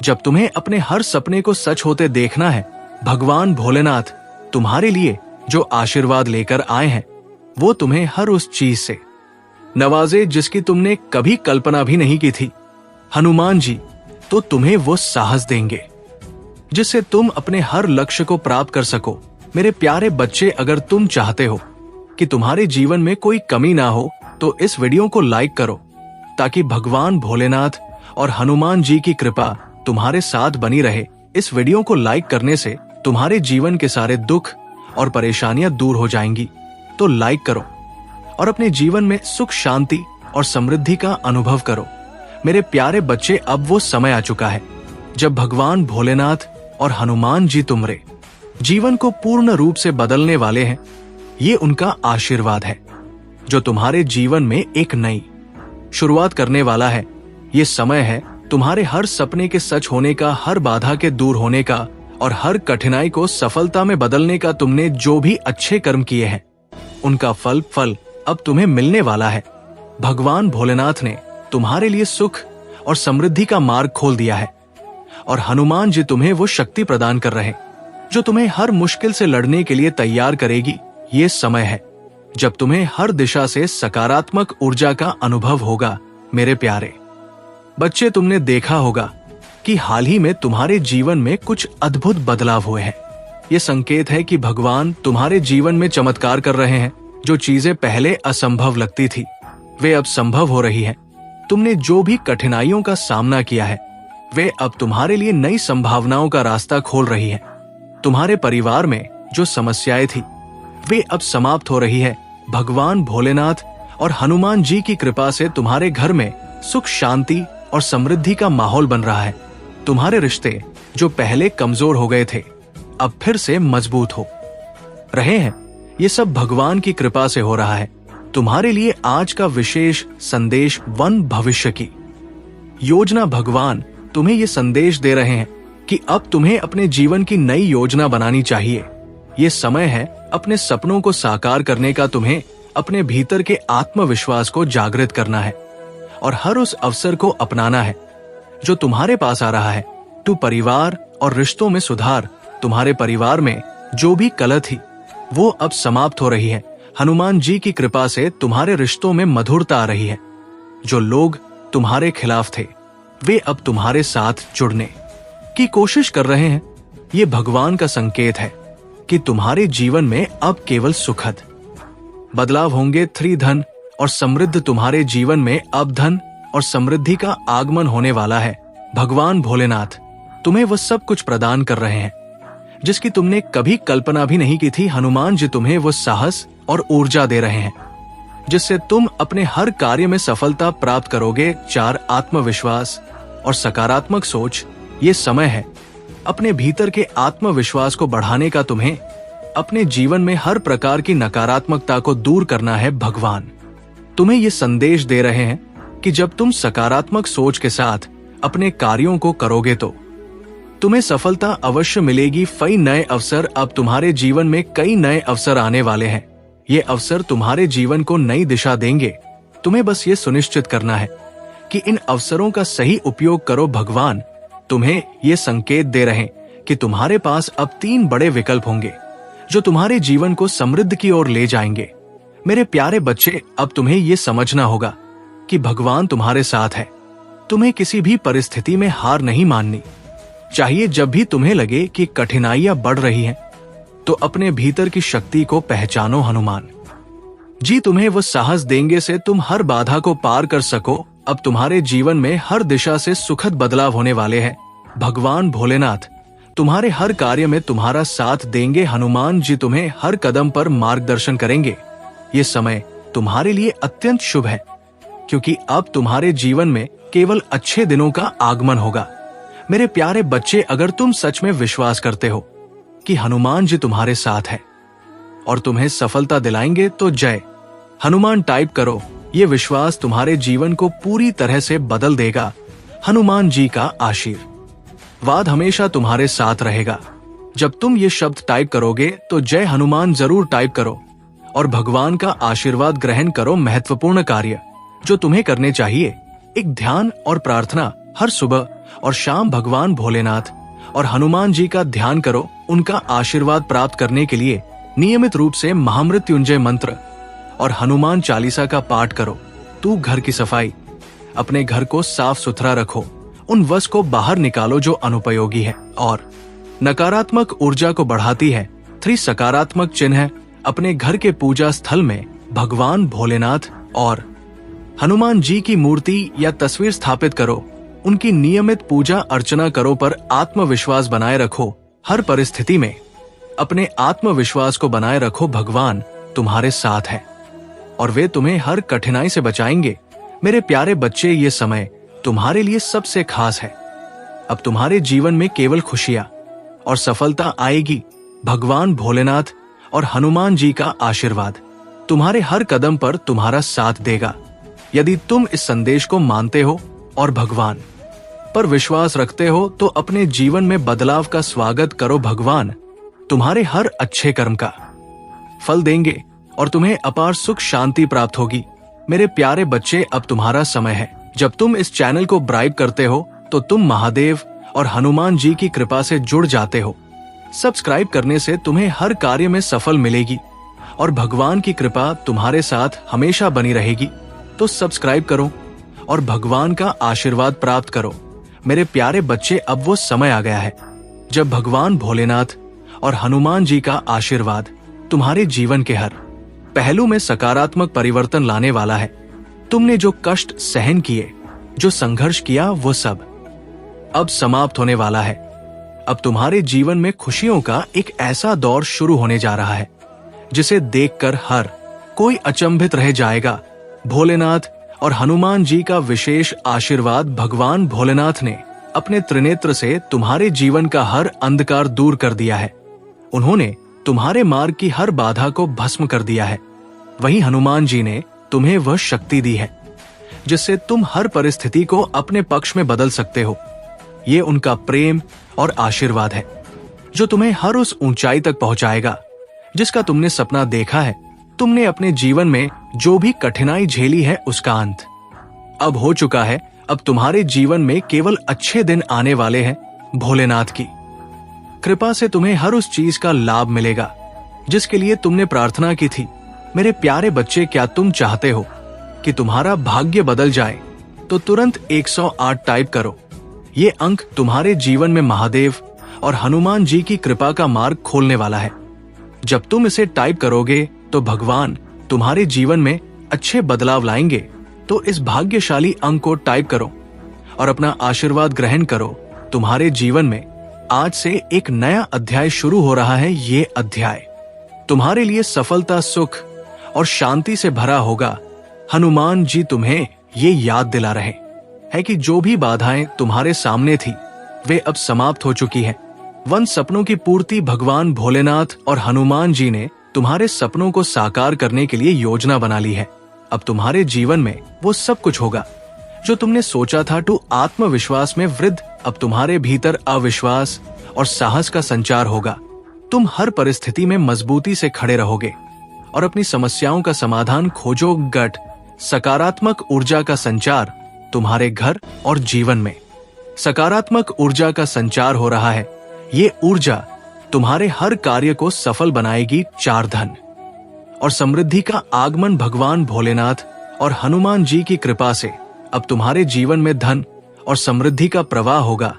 जब तुम्हें अपने हर सपने को सच होते देखना है। भगवान भोलेनाथ तुम्हारे लिए जो आशीर्वाद लेकर आए हैं वो तुम्हें हर उस चीज से नवाजे जिसकी तुमने कभी कल्पना भी नहीं की थी। हनुमान जी तो तुम्हें वो साहस देंगे जिससे तुम अपने हर लक्ष्य को प्राप्त कर सको। मेरे प्यारे बच्चे, अगर तुम चाहते हो कि तुम्हारे जीवन में कोई कमी ना हो तो इस वीडियो को लाइक करो ताकि भगवान भोलेनाथ और हनुमान जी की कृपा तुम्हारे साथ बनी रहे। इस वीडियो को लाइक करने से तुम्हारे जीवन के सारे दुख और परेशानियां दूर हो जाएंगी। तो लाइक करो और अपने जीवन में सुख, शांति और समृद्धि का अनुभव करो। मेरे प्यारे बच्चे, अब वो समय आ चुका है जब भगवान भोलेनाथ और हनुमान जी तुम्हारे जीवन को पूर्ण रूप से बदलने वाले हैं। ये उनका आशीर्वाद है जो तुम्हारे जीवन में एक नई शुरुआत करने वाला है। ये समय है तुम्हारे हर सपने के सच होने का, हर बाधा के दूर होने का और हर कठिनाई को सफलता में बदलने का। तुमने जो भी अच्छे कर्म किए हैं उनका फल अब तुम्हें मिलने वाला है। भगवान भोलेनाथ ने तुम्हारे लिए सुख और समृद्धि का मार्ग खोल दिया है और हनुमान जी तुम्हें वो शक्ति प्रदान कर रहे हैं जो तुम्हें हर मुश्किल से लड़ने के लिए तैयार करेगी। ये समय है जब तुम्हें हर दिशा से सकारात्मक ऊर्जा का अनुभव होगा। मेरे प्यारे बच्चे, तुमने देखा होगा कि हाल ही में तुम्हारे जीवन में कुछ अद्भुत बदलाव हुए हैं। ये संकेत है कि भगवान तुम्हारे जीवन में चमत्कार कर रहे हैं। जो चीजें पहले असंभव लगती थी वे अब संभव हो रही हैं। तुमने जो भी कठिनाइयों का सामना किया है वे अब तुम्हारे लिए नई संभावनाओं का रास्ता खोल रही है। तुम्हारे परिवार में जो समस्याएं थी वे अब समाप्त हो रही है। भगवान भोलेनाथ और हनुमान जी की कृपा से तुम्हारे घर में सुख, शांति और समृद्धि का माहौल बन रहा है। तुम्हारे रिश्ते जो पहले कमजोर हो गए थे अब फिर से मजबूत हो रहे हैं। ये सब भगवान की कृपा से हो रहा है। तुम्हारे लिए आज का विशेष संदेश वन भविष्य की योजना। भगवान तुम्हें ये संदेश दे रहे हैं कि अब तुम्हें अपने जीवन की नई योजना बनानी चाहिए। ये समय है अपने सपनों को साकार करने का। तुम्हें अपने भीतर के आत्मविश्वास को जागृत करना है और हर उस अवसर को अपनाना है जो तुम्हारे पास आ रहा है। तू परिवार और रिश्तों में सुधार। तुम्हारे परिवार में जो भी कलह थी वो अब समाप्त हो रही है। हनुमान जी की कृपा से तुम्हारे रिश्तों में मधुरता आ रही है। जो लोग तुम्हारे खिलाफ थे वे अब तुम्हारे साथ जुड़ने की कोशिश कर रहे हैं। ये भगवान का संकेत है कि तुम्हारे जीवन में अब केवल सुखद बदलाव होंगे। 3 धन और समृद्ध। तुम्हारे जीवन में अब धन और समृद्धि का आगमन होने वाला है। भगवान भोलेनाथ तुम्हें वह सब कुछ प्रदान कर रहे हैं जिसकी तुमने कभी कल्पना भी नहीं की थी। हनुमान जी तुम्हें वो साहस और ऊर्जा दे रहे हैं जिससे तुम अपने हर कार्य में सफलता प्राप्त करोगे। 4 आत्मविश्वास और सकारात्मक सोच। ये समय है अपने भीतर के आत्मविश्वास को बढ़ाने का। तुम्हें अपने जीवन में हर प्रकार की नकारात्मकता को दूर करना है। भगवान तुम्हें ये संदेश दे रहे हैं कि जब तुम सकारात्मक सोच के साथ अपने कार्यों को करोगे तो तुम्हें सफलता अवश्य मिलेगी। कई नए अवसर। अब तुम्हारे जीवन में कई नए अवसर आने वाले हैं। ये अवसर तुम्हारे जीवन को नई दिशा देंगे। तुम्हें बस ये सुनिश्चित करना है कि इन अवसरों का सही उपयोग करो। भगवान तुम्हें ये संकेत दे रहे हैं कि तुम्हारे पास अब 3 बड़े विकल्प होंगे जो तुम्हारे जीवन को समृद्ध की ओर ले जाएंगे। मेरे प्यारे बच्चे, अब तुम्हें ये समझना होगा कि भगवान तुम्हारे साथ है। तुम्हें किसी भी परिस्थिति में हार नहीं माननी चाहिए। जब भी तुम्हें लगे कि कठिनाइयां बढ़ रही हैं, तो अपने भीतर की शक्ति को पहचानो। हनुमान जी तुम्हें वो साहस देंगे से तुम हर बाधा को पार कर सको। अब तुम्हारे जीवन में हर दिशा से सुखद बदलाव होने वाले हैं। भगवान भोलेनाथ तुम्हारे हर कार्य में तुम्हारा साथ देंगे। हनुमान जी तुम्हें हर कदम पर मार्गदर्शन करेंगे। ये समय तुम्हारे लिए अत्यंत शुभ है क्योंकि अब तुम्हारे जीवन में केवल अच्छे दिनों का आगमन होगा। मेरे प्यारे बच्चे, अगर तुम सच में विश्वास करते हो कि हनुमान जी तुम्हारे साथ है और तुम्हें सफलता दिलाएंगे तो जय हनुमान टाइप करो। ये विश्वास तुम्हारे जीवन को पूरी तरह से बदल देगा। हनुमान जी का आशीर्वाद हमेशा तुम्हारे साथ रहेगा। जब तुम ये शब्द टाइप करोगे तो जय हनुमान जरूर टाइप करो और भगवान का आशीर्वाद ग्रहण करो। महत्वपूर्ण कार्य जो तुम्हें करने चाहिए, एक ध्यान और प्रार्थना। हर सुबह और शाम भगवान भोलेनाथ और हनुमान जी का ध्यान करो। उनका आशीर्वाद प्राप्त करने के लिए नियमित रूप से महामृत्युंजय मंत्र और हनुमान चालीसा का पाठ करो। तू घर की सफाई, अपने घर को साफ सुथरा रखो। उन वस्तु को बाहर निकालो जो अनुपयोगी है और नकारात्मक ऊर्जा को बढ़ाती है। 3 सकारात्मक चिन्ह अपने घर के पूजा स्थल में भगवान भोलेनाथ और हनुमान जी की मूर्ति या तस्वीर स्थापित करो। उनकी नियमित पूजा अर्चना करो पर आत्मविश्वास बनाए रखो। हर परिस्थिति में अपने आत्मविश्वास को बनाए रखो। भगवान तुम्हारे साथ है और वे तुम्हें हर कठिनाई से बचाएंगे। मेरे प्यारे बच्चे, ये समय तुम्हारे लिए सबसे खास है। अब तुम्हारे जीवन में केवल खुशियां और सफलता आएगी। भगवान भोलेनाथ और हनुमान जी का आशीर्वाद तुम्हारे हर कदम पर तुम्हारा साथ देगा। यदि तुम इस संदेश को मानते हो और भगवान पर विश्वास रखते हो तो अपने जीवन में बदलाव का स्वागत करो। भगवान तुम्हारे हर अच्छे कर्म का फल देंगे और तुम्हें अपार सुख शांति प्राप्त होगी। मेरे प्यारे बच्चे, अब तुम्हारा समय है। जब तुम इस चैनल को ब्राइब करते हो तो तुम महादेव और हनुमान जी की कृपा से जुड़ जाते हो। सब्सक्राइब करने से तुम्हें हर कार्य में सफल मिलेगी और भगवान की कृपा तुम्हारे साथ हमेशा बनी रहेगी। तो सब्सक्राइब करो और भगवान का आशीर्वाद प्राप्त करो। मेरे प्यारे बच्चे, अब वो समय आ गया है जब भगवान भोलेनाथ और हनुमान जी का आशीर्वाद तुम्हारे जीवन के हर पहलू में सकारात्मक परिवर्तन लाने वाला है। तुमने जो कष्ट सहन किए, जो संघर्ष किया, वो सब अब समाप्त होने वाला है। अब तुम्हारे जीवन में खुशियों का एक ऐसा दौर शुरू होने जा रहा है जिसे देखकर हर कोई अचंभित रह जाएगा। भोलेनाथ और हनुमान जी का विशेष आशीर्वाद। भगवान भोलेनाथ ने अपने त्रिनेत्र से तुम्हारे जीवन का हर अंधकार दूर कर दिया है। उन्होंने तुम्हारे मार्ग की हर बाधा को भस्म कर दिया है। वहीं हनुमान जी ने तुम्हें वह शक्ति दी है जिससे तुम हर परिस्थिति को अपने पक्ष में बदल सकते हो। ये उनका प्रेम और आशीर्वाद है जो तुम्हें हर उस ऊंचाई तक पहुंचाएगा जिसका तुमने सपना देखा है। तुमने अपने जीवन में जो भी कठिनाई झेली है उसका अंत अब हो चुका है। अब तुम्हारे जीवन में केवल अच्छे दिन आने वाले हैं। भोलेनाथ की कृपा से तुम्हें हर उस चीज का लाभ मिलेगा जिसके लिए तुमने प्रार्थना की थी। मेरे प्यारे बच्चे, क्या तुम चाहते हो कि तुम्हारा भाग्य बदल जाए तो तुरंत 108 टाइप करो। ये अंक तुम्हारे जीवन में महादेव और हनुमान जी की कृपा का मार्ग खोलने वाला है। जब तुम इसे टाइप करोगे तो भगवान तुम्हारे जीवन में अच्छे बदलाव लाएंगे। तो इस भाग्यशाली अंक को टाइप करो और अपना आशीर्वाद ग्रहण करो। तुम्हारे जीवन में आज से एक नया अध्याय शुरू हो रहा है। ये अध्याय तुम्हारे लिए सफलता, सुख और शांति से भरा होगा। हनुमान जी तुम्हें ये याद दिला रहे हैं कि जो भी बाधाएं तुम्हारे सामने थी वे अब समाप्त हो चुकी हैं। वन सपनों की पूर्ति भगवान भोलेनाथ और हनुमान जी ने तुम्हारे सपनों को साकार करने के लिए योजना बना ली है। अब तुम्हारे जीवन में वो सब कुछ होगा जो तुमने सोचा था। टू आत्मविश्वास में वृद्धि। अब तुम्हारे भीतर अविश्वास और साहस का संचार होगा। तुम हर परिस्थिति में मजबूती से खड़े रहोगे और अपनी समस्याओं का समाधान खोजो। गट सकारात्मक ऊर्जा का संचार तुम्हारे घर और जीवन में सकारात्मक ऊर्जा का संचार हो रहा है। ये ऊर्जा तुम्हारे हर कार्य को सफल बनाएगी। 4 धन और समृद्धि का आगमन भगवान भोलेनाथ और हनुमान जी की कृपा से अब तुम्हारे जीवन में धन और समृद्धि का प्रवाह होगा।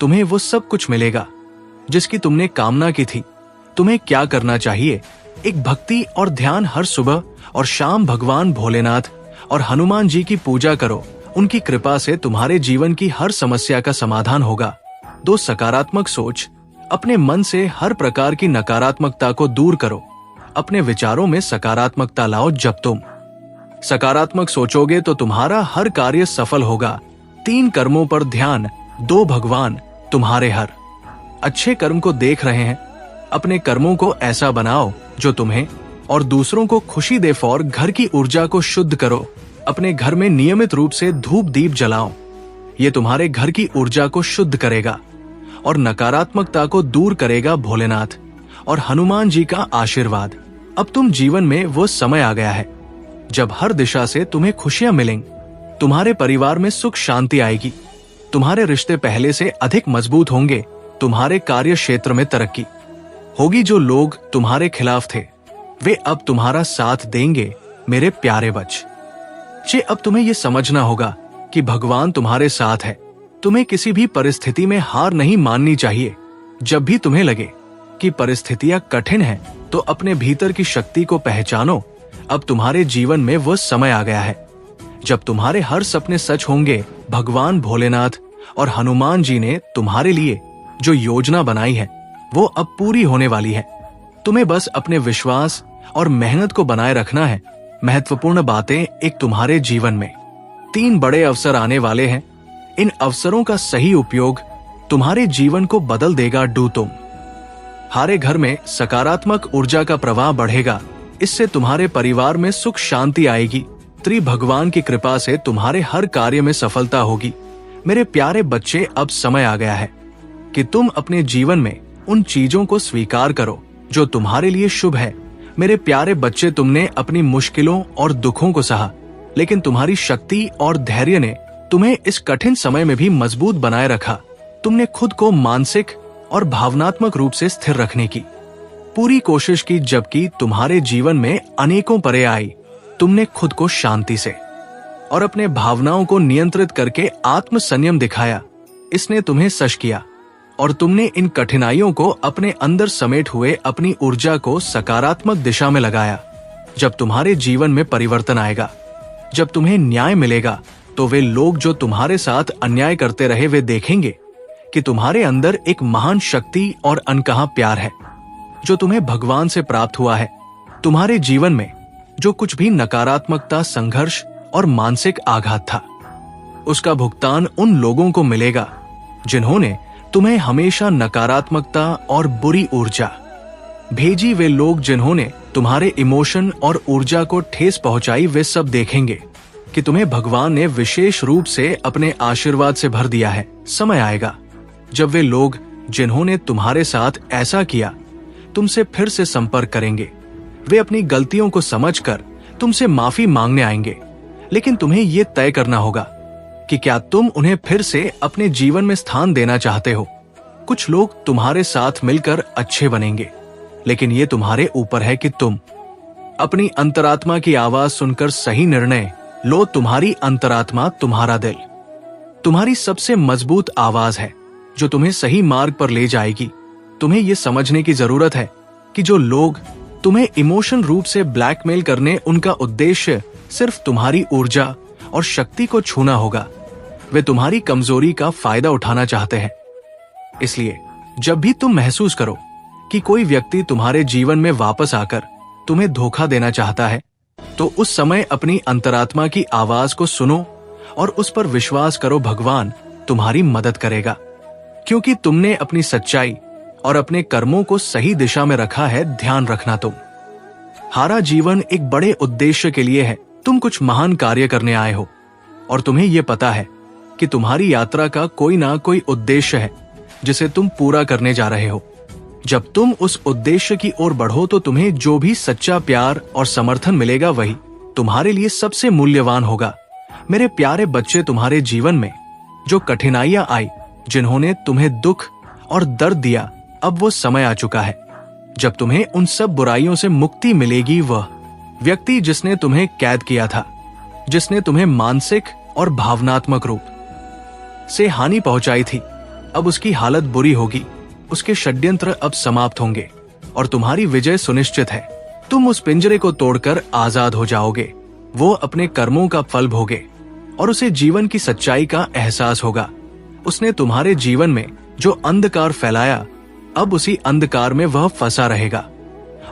तुम्हें वो सब कुछ मिलेगा जिसकी तुमने कामना की थी। तुम्हें क्या करना चाहिए? एक भक्ति और ध्यान हर सुबह और शाम भगवान भोलेनाथ और हनुमान जी की पूजा करो। उनकी कृपा से तुम्हारे जीवन की हर समस्या का समाधान होगा। 2 सकारात्मक सोच। अपने मन से हर प्रकार की नकारात्मकता को दूर करो। अपने विचारों में सकारात्मकता लाओ। जब तुम सकारात्मक सोचोगे तो तुम्हारा हर कार्य सफल होगा। 3 कर्मों पर ध्यान दो। भगवान तुम्हारे हर अच्छे कर्म को देख रहे हैं। अपने कर्मों को ऐसा बनाओ जो तुम्हें और दूसरों को खुशी दे। फॉर घर की ऊर्जा को शुद्ध करो। अपने घर में नियमित रूप से धूप दीप जलाओ। ये तुम्हारे घर की ऊर्जा को शुद्ध करेगा और नकारात्मकता को दूर करेगा। भोलेनाथ और हनुमान जी का आशीर्वाद। अब तुम जीवन में वो समय आ गया है जब हर दिशा से तुम्हें खुशियां मिलेंगी। तुम्हारे परिवार में सुख शांति आएगी। तुम्हारे रिश्ते पहले से अधिक मजबूत होंगे। तुम्हारे कार्य क्षेत्र में तरक्की होगी। जो लोग तुम्हारे खिलाफ थे वे अब तुम्हारा साथ देंगे। मेरे प्यारे बच्चे, अब तुम्हें यह समझना होगा कि भगवान तुम्हारे साथ है। तुम्हें किसी भी परिस्थिति में हार नहीं माननी चाहिए। जब भी तुम्हें लगे कि परिस्थितियां कठिन हैं, तो अपने भीतर की शक्ति को पहचानो। अब तुम्हारे जीवन में वो समय आ गया है जब तुम्हारे हर सपने सच होंगे। भगवान भोलेनाथ और हनुमान जी ने तुम्हारे लिए जो योजना बनाई है वो अब पूरी होने वाली है। तुम्हें बस अपने विश्वास और मेहनत को बनाए रखना है। महत्वपूर्ण बातें। एक तुम्हारे जीवन में 3 बड़े अवसर आने वाले हैं। इन अवसरों का सही उपयोग तुम्हारे जीवन को बदल देगा। तुम हारे घर में सकारात्मक ऊर्जा का प्रवाह बढ़ेगा। इससे तुम्हारे परिवार में सुख शांति आएगी। भगवान की कृपा से तुम्हारे हर कार्य में सफलता होगी। मेरे प्यारे बच्चे, अब समय आ गया है कि तुम अपने जीवन में उन चीजों को स्वीकार करो जो तुम्हारे लिए शुभ है। मेरे प्यारे बच्चे, तुमने अपनी मुश्किलों और दुखों को सहा, लेकिन तुम्हारी शक्ति और धैर्य ने तुम्हें इस कठिन समय में भी मजबूत बनाए रखा। तुमने खुद को मानसिक और भावनात्मक रूप से स्थिर रखने की पूरी कोशिश की। जबकि तुम्हारे जीवन में अनेकों परे आई, तुमने खुद को शांति से और अपने भावनाओं को नियंत्रित करके आत्म संयम दिखाया। इसने तुम्हें सश किया और तुमने इन कठिनाइयों को अपने अंदर समेट हुए अपनी ऊर्जा को सकारात्मक दिशा में लगाया। जब तुम्हारे जीवन में परिवर्तन आएगा, जब तुम्हें न्याय मिलेगा, तो वे लोग जो तुम्हारे साथ अन्याय करते रहे वे देखेंगे कि तुम्हारे अंदर एक महान शक्ति और अनकहा प्यार है जो तुम्हें भगवान से प्राप्त हुआ है। तुम्हारे जीवन में जो कुछ भी नकारात्मकता, संघर्ष और मानसिक आघात था, उसका भुगतान उन लोगों को मिलेगा जिन्होंने तुम्हें हमेशा नकारात्मकता और बुरी ऊर्जा भेजी। वे लोग जिन्होंने तुम्हारे इमोशन और ऊर्जा को ठेस पहुंचाई, वे सब देखेंगे कि तुम्हें भगवान ने विशेष रूप से अपने आशीर्वाद से भर दिया है। समय आएगा जब वे लोग जिन्होंने तुम्हारे साथ ऐसा किया तुमसे फिर से संपर्क करेंगे। वे अपनी गलतियों को समझकर तुमसे माफी मांगने आएंगे, लेकिन तुम्हें ये तय करना होगा कि क्या तुम उन्हें फिर से अपने जीवन में स्थान देना चाहते हो। कुछ लोग तुम्हारे साथ मिलकर अच्छे बनेंगे, लेकिन ये तुम्हारे ऊपर है कि तुम अपनी अंतरात्मा की आवाज सुनकर सही निर्णय लो। तुम्हारी अंतरात्मा, तुम्हारा दिल, तुम्हारी सबसे मजबूत आवाज है जो तुम्हें सही मार्ग पर ले जाएगी। तुम्हें यह समझने की जरूरत है कि जो लोग तुम्हें इमोशन रूप से ब्लैकमेल करने, उनका उद्देश्य सिर्फ तुम्हारी ऊर्जा और शक्ति को छूना होगा। वे तुम्हारी कमजोरी का फायदा उठाना चाहते हैं। इसलिए जब भी तुम महसूस करो कि कोई व्यक्ति तुम्हारे जीवन में वापस आकर तुम्हें धोखा देना चाहता है, तो उस समय अपनी अंतरात्मा की आवाज को सुनो और उस पर विश्वास करो। भगवान तुम्हारी मदद करेगा, क्योंकि तुमने अपनी सच्चाई और अपने कर्मों को सही दिशा में रखा है। ध्यान रखना, तुम हारा जीवन एक बड़े उद्देश्य के लिए है। तुम कुछ महान कार्य करने आए हो और तुम्हें यह पता है कि तुम्हारी यात्रा का कोई ना कोई उद्देश्य है जिसे तुम पूरा करने जा रहे हो। जब तुम उस उद्देश्य की ओर बढ़ो तो तुम्हें जो भी सच्चा प्यार और समर्थन मिलेगा वही तुम्हारे लिए सबसे मूल्यवान होगा। मेरे प्यारे बच्चे, तुम्हारे जीवन में जो कठिनाइयां आई, जिन्होंने तुम्हें दुख और दर्द दिया, अब वो समय आ चुका है जब तुम्हें उन सब बुराइयों से मुक्ति मिलेगी। वह व्यक्ति जिसने तुम्हें कैद किया था, जिसने तुम्हें मानसिक और भावनात्मक रूप से हानि पहुंचाई थी, अब उसकी हालत बुरी होगी। उसके षड्यंत्र अब समाप्त होंगे और तुम्हारी विजय सुनिश्चित है। तुम उस पिंजरे को तोड़कर आजाद हो जाओगे। वो अपने कर्मों का फल भोगे और उसे जीवन की सच्चाई का एहसास होगा। उसने तुम्हारे जीवन में जो अंधकार फैलाया, अब उसी अंधकार में वह फंसा रहेगा।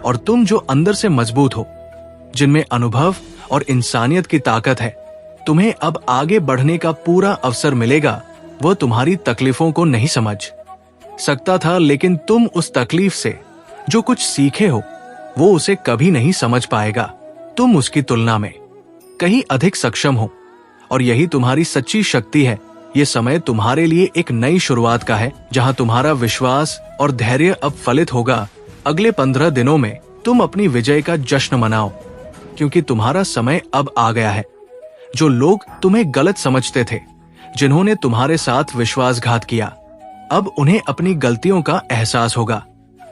और तुम जो अंदर से मजबूत हो, जिनमें अनुभव और इंसानियत की ताकत है, तुम्हें अब आगे बढ़ने का पूरा अवसर मिलेगा। वह तुम्हारी तकलीफों को नहीं समझ सकता था, लेकिन तुम उस तकलीफ से जो कुछ सीखे हो, वो उसे कभी नहीं समझ पाएगा। तुम उसकी तुलना में कहीं अधिक सक्षम हो और यही तुम्हारी सच्ची शक्ति है। ये समय तुम्हारे लिए एक नई शुरुआत का है, जहां तुम्हारा विश्वास और धैर्य अब फलित होगा। अगले 15 दिनों में तुम अपनी विजय का जश्न मनाओ, क्योंकि तुम्हारा समय अब आ गया है। जो लोग तुम्हें गलत समझते थे, जिन्होंने तुम्हारे साथ विश्वासघात किया, अब उन्हें अपनी गलतियों का एहसास होगा।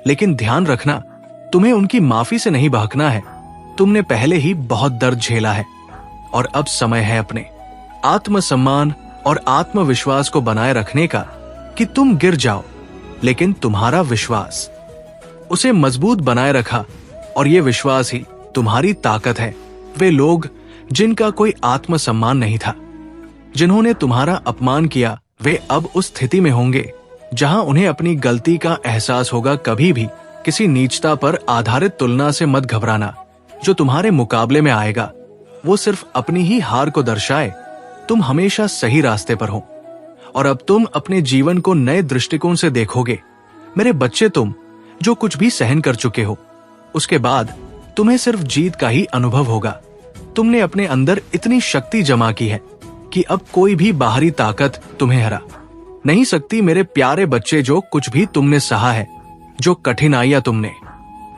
लेकिन ध्यान रखना, तुम्हें उनकी माफी से नहीं बहकना है। तुमने पहले ही बहुत दर्द झेला है और अब समय है अपने आत्मसम्मान और आत्मविश्वास को बनाए रखने का। कि तुम गिर जाओ, लेकिन तुम्हारा विश्वास उसे मजबूत बनाए रखा, और ये विश्वास ही तुम्हारी ताकत है। वे लोग जिनका कोई आत्मसम्मान नहीं था, जिन्होंने तुम्हारा अपमान किया, वे अब उस स्थिति में होंगे जहां उन्हें अपनी गलती का एहसास होगा। कभी भी किसी नीचता पर आधारित तुलना से मत घबराना। जो तुम्हारे मुकाबले में आएगा, वो सिर्फ अपनी ही हार को दर्शाए। तुम हमेशा सही रास्ते पर हो और अब तुम अपने जीवन को नए दृष्टिकोण से देखोगे। मेरे बच्चे, तुम जो कुछ भी सहन कर चुके हो, उसके बाद तुम्हें सिर्फ जीत का ही अनुभव होगा। तुमने अपने अंदर इतनी शक्ति जमा की है कि अब कोई भी बाहरी ताकत तुम्हें हरा नहीं सकती। मेरे प्यारे बच्चे, जो कुछ भी तुमने सहा है, जो कठिनाइयां तुमने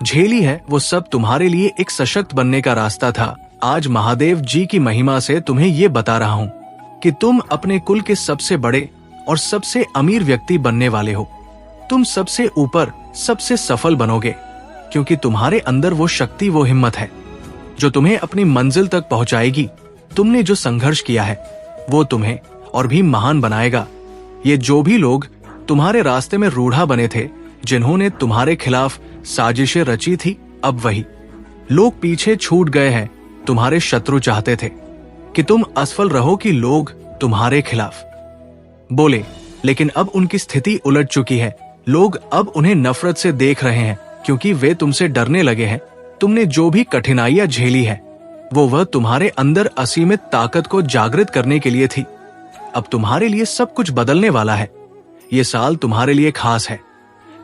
झेली है, वो सब तुम्हारे लिए एक सशक्त बनने का रास्ता था। आज महादेव जी की महिमा से तुम्हें ये बता रहा हूँ कि तुम अपने कुल के सबसे बड़े और सबसे अमीर व्यक्ति बनने वाले हो। तुम सबसे ऊपर सबसे सफल बनोगे, क्योंकि तुम्हारे अंदर वो शक्ति, वो हिम्मत है जो तुम्हें अपनी मंजिल तक पहुंचाएगी। तुमने जो संघर्ष किया है, वो तुम्हें और भी महान बनाएगा। ये जो भी लोग तुम्हारे रास्ते में रूढ़ा बने थे, जिन्होंने तुम्हारे खिलाफ साजिशें रची थी, अब वही लोग पीछे छूट गए हैं। तुम्हारे शत्रु चाहते थे कि तुम असफल रहो, कि लोग तुम्हारे खिलाफ बोले, लेकिन अब उनकी स्थिति उलट चुकी है। लोग अब उन्हें नफरत से देख रहे हैं, क्योंकि वे तुमसे डरने लगे हैं। तुमने जो भी कठिनाइयां झेली है, वह तुम्हारे अंदर असीमित ताकत को जागृत करने के लिए थी। अब तुम्हारे लिए सब कुछ बदलने वाला है। ये साल तुम्हारे लिए खास है,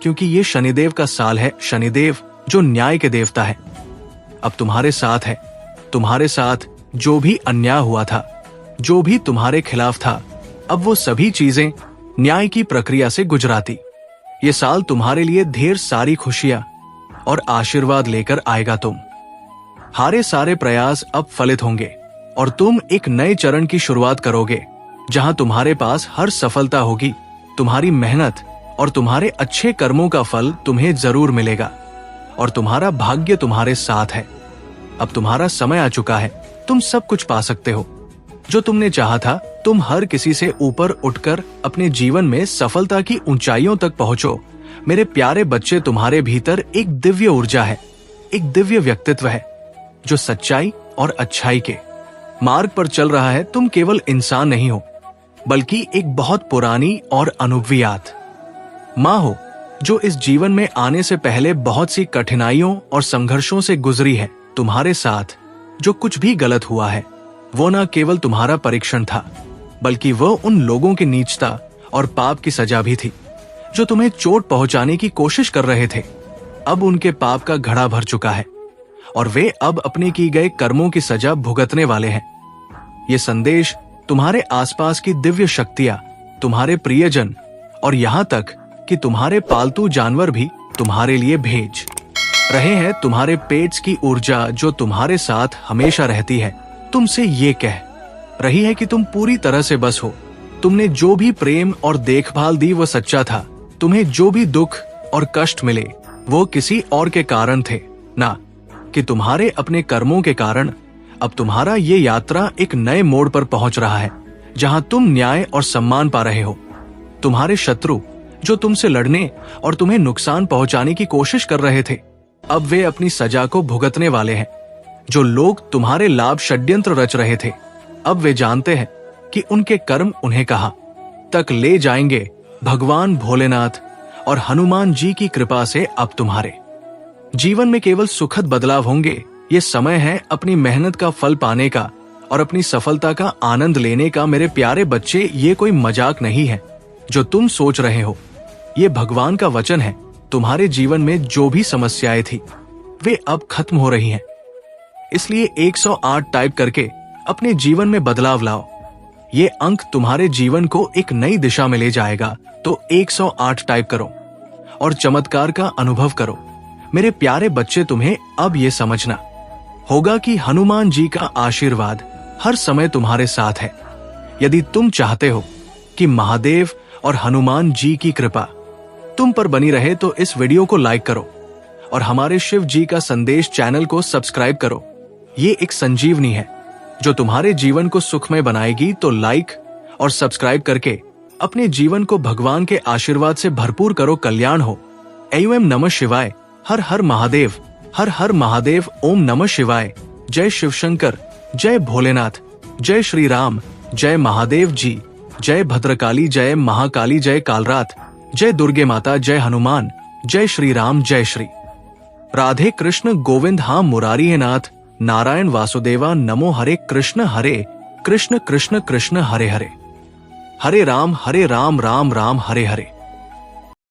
क्योंकि ये शनिदेव का साल है। शनिदेव जो न्याय के देवता है, अब तुम्हारे साथ है। तुम्हारे साथ जो भी अन्याय हुआ था, जो भी तुम्हारे खिलाफ था, अब वो सभी चीजें न्याय की प्रक्रिया से गुजराती। ये साल तुम्हारे लिए ढेर सारी खुशियां और आशीर्वाद लेकर आएगा। तुम हारे सारे प्रयास अब फलित होंगे और तुम एक नए चरण की शुरुआत करोगे, जहां तुम्हारे पास हर सफलता होगी। तुम्हारी मेहनत और तुम्हारे अच्छे कर्मों का फल तुम्हें जरूर मिलेगा और तुम्हारा भाग्य तुम्हारे साथ है। अब तुम्हारा समय आ चुका है, तुम सब कुछ पा सकते हो जो तुमने चाहा था। तुम हर किसी से ऊपर उठकर अपने जीवन में सफलता की ऊंचाइयों तक पहुंचो। मेरे प्यारे बच्चे, तुम्हारे भीतर एक दिव्य ऊर्जा है, एक दिव्य व्यक्तित्व है जो सच्चाई और अच्छाई के मार्ग पर चल रहा है। तुम केवल इंसान नहीं हो, बल्कि एक बहुत पुरानी और अनुभवियात माँ हो, जो इस जीवन में आने से पहले बहुत सी कठिनाइयों और संघर्षों से गुजरी है। तुम्हारे साथ जो कुछ भी गलत हुआ है, वो न केवल तुम्हारा परीक्षण था, बल्कि वो उन लोगों की नीचता और पाप की सजा भी थी जो तुम्हें चोट पहुंचाने की कोशिश कर रहे थे। अब उनके पाप का घड़ा भर चुका है और वे अब अपने किए गए कर्मों की सजा भुगतने वाले हैं। ये संदेश तुम्हारे आसपास की दिव्य शक्तियां, तुम्हारे प्रियजन और यहाँ तक कि तुम्हारे पालतू जानवर भी तुम्हारे लिए भेज रहे हैं। तुम्हारे पेट्स की ऊर्जा जो तुम्हारे साथ हमेशा रहती है, तुमसे ये कह रही है कि तुम पूरी तरह से बस हो। तुमने जो भी प्रेम और देखभाल दी वो सच्चा था। तुम्हें जो भी दुख और कष्ट मिले वो किसी और के कारण थे, ना कि तुम्हारे अपने कर्मों के कारण। अब तुम्हारा ये यात्रा एक नए मोड़ पर पहुंच रहा है, जहां तुम न्याय और सम्मान पा रहे हो। तुम्हारे शत्रु जो तुमसे लड़ने और तुम्हें नुकसान पहुंचाने की कोशिश कर रहे थे, अब वे अपनी सजा को भुगतने वाले हैं। जो लोग तुम्हारे लाभ षड्यंत्र रच रहे थे, अब वे जानते हैं कि उनके कर्म उन्हें कहां तक ले जाएंगे। भगवान भोलेनाथ और हनुमान जी की कृपा से अब तुम्हारे जीवन में केवल सुखद बदलाव होंगे। ये समय है अपनी मेहनत का फल पाने का और अपनी सफलता का आनंद लेने का। मेरे प्यारे बच्चे, ये कोई मजाक नहीं है जो तुम सोच रहे हो, ये भगवान का वचन है। तुम्हारे जीवन में जो भी समस्याएं थी, वे अब खत्म हो रही हैं। इसलिए 108 टाइप करके अपने जीवन में बदलाव लाओ। ये अंक तुम्हारे जीवन को एक नई दिशा में ले जाएगा। तो 108 टाइप करो और चमत्कार का अनुभव करो। मेरे प्यारे बच्चे, तुम्हें अब ये समझना होगा कि हनुमान जी का आशीर्वाद हर समय तुम्हारे साथ है। यदि तुम चाहते हो कि महादेव और हनुमान जी की कृपा तुम पर बनी रहे, तो इस वीडियो को लाइक करो और हमारे शिव जी का संदेश चैनल को सब्सक्राइब करो। ये एक संजीवनी है जो तुम्हारे जीवन को सुखमय बनाएगी। तो लाइक और सब्सक्राइब करके अपने जीवन को भगवान के आशीर्वाद से भरपूर करो। कल्याण हो। एम नमः शिवाय। हर हर महादेव। हर हर महादेव। ओम नमः शिवाय। जय शिव शंकर। जय भोलेनाथ। जय श्री राम। जय महादेव जी। जय भद्रकाली। जय महाकाली। जय कालरात। जय दुर्गे माता। जय हनुमान। जय श्री राम। जय श्री राधे कृष्ण गोविंद। हाँ मुरारी है नाथ। नारायण वासुदेवा। नमो हरे कृष्ण कृष्ण कृष्ण हरे हरे। हरे राम राम राम हरे हरे।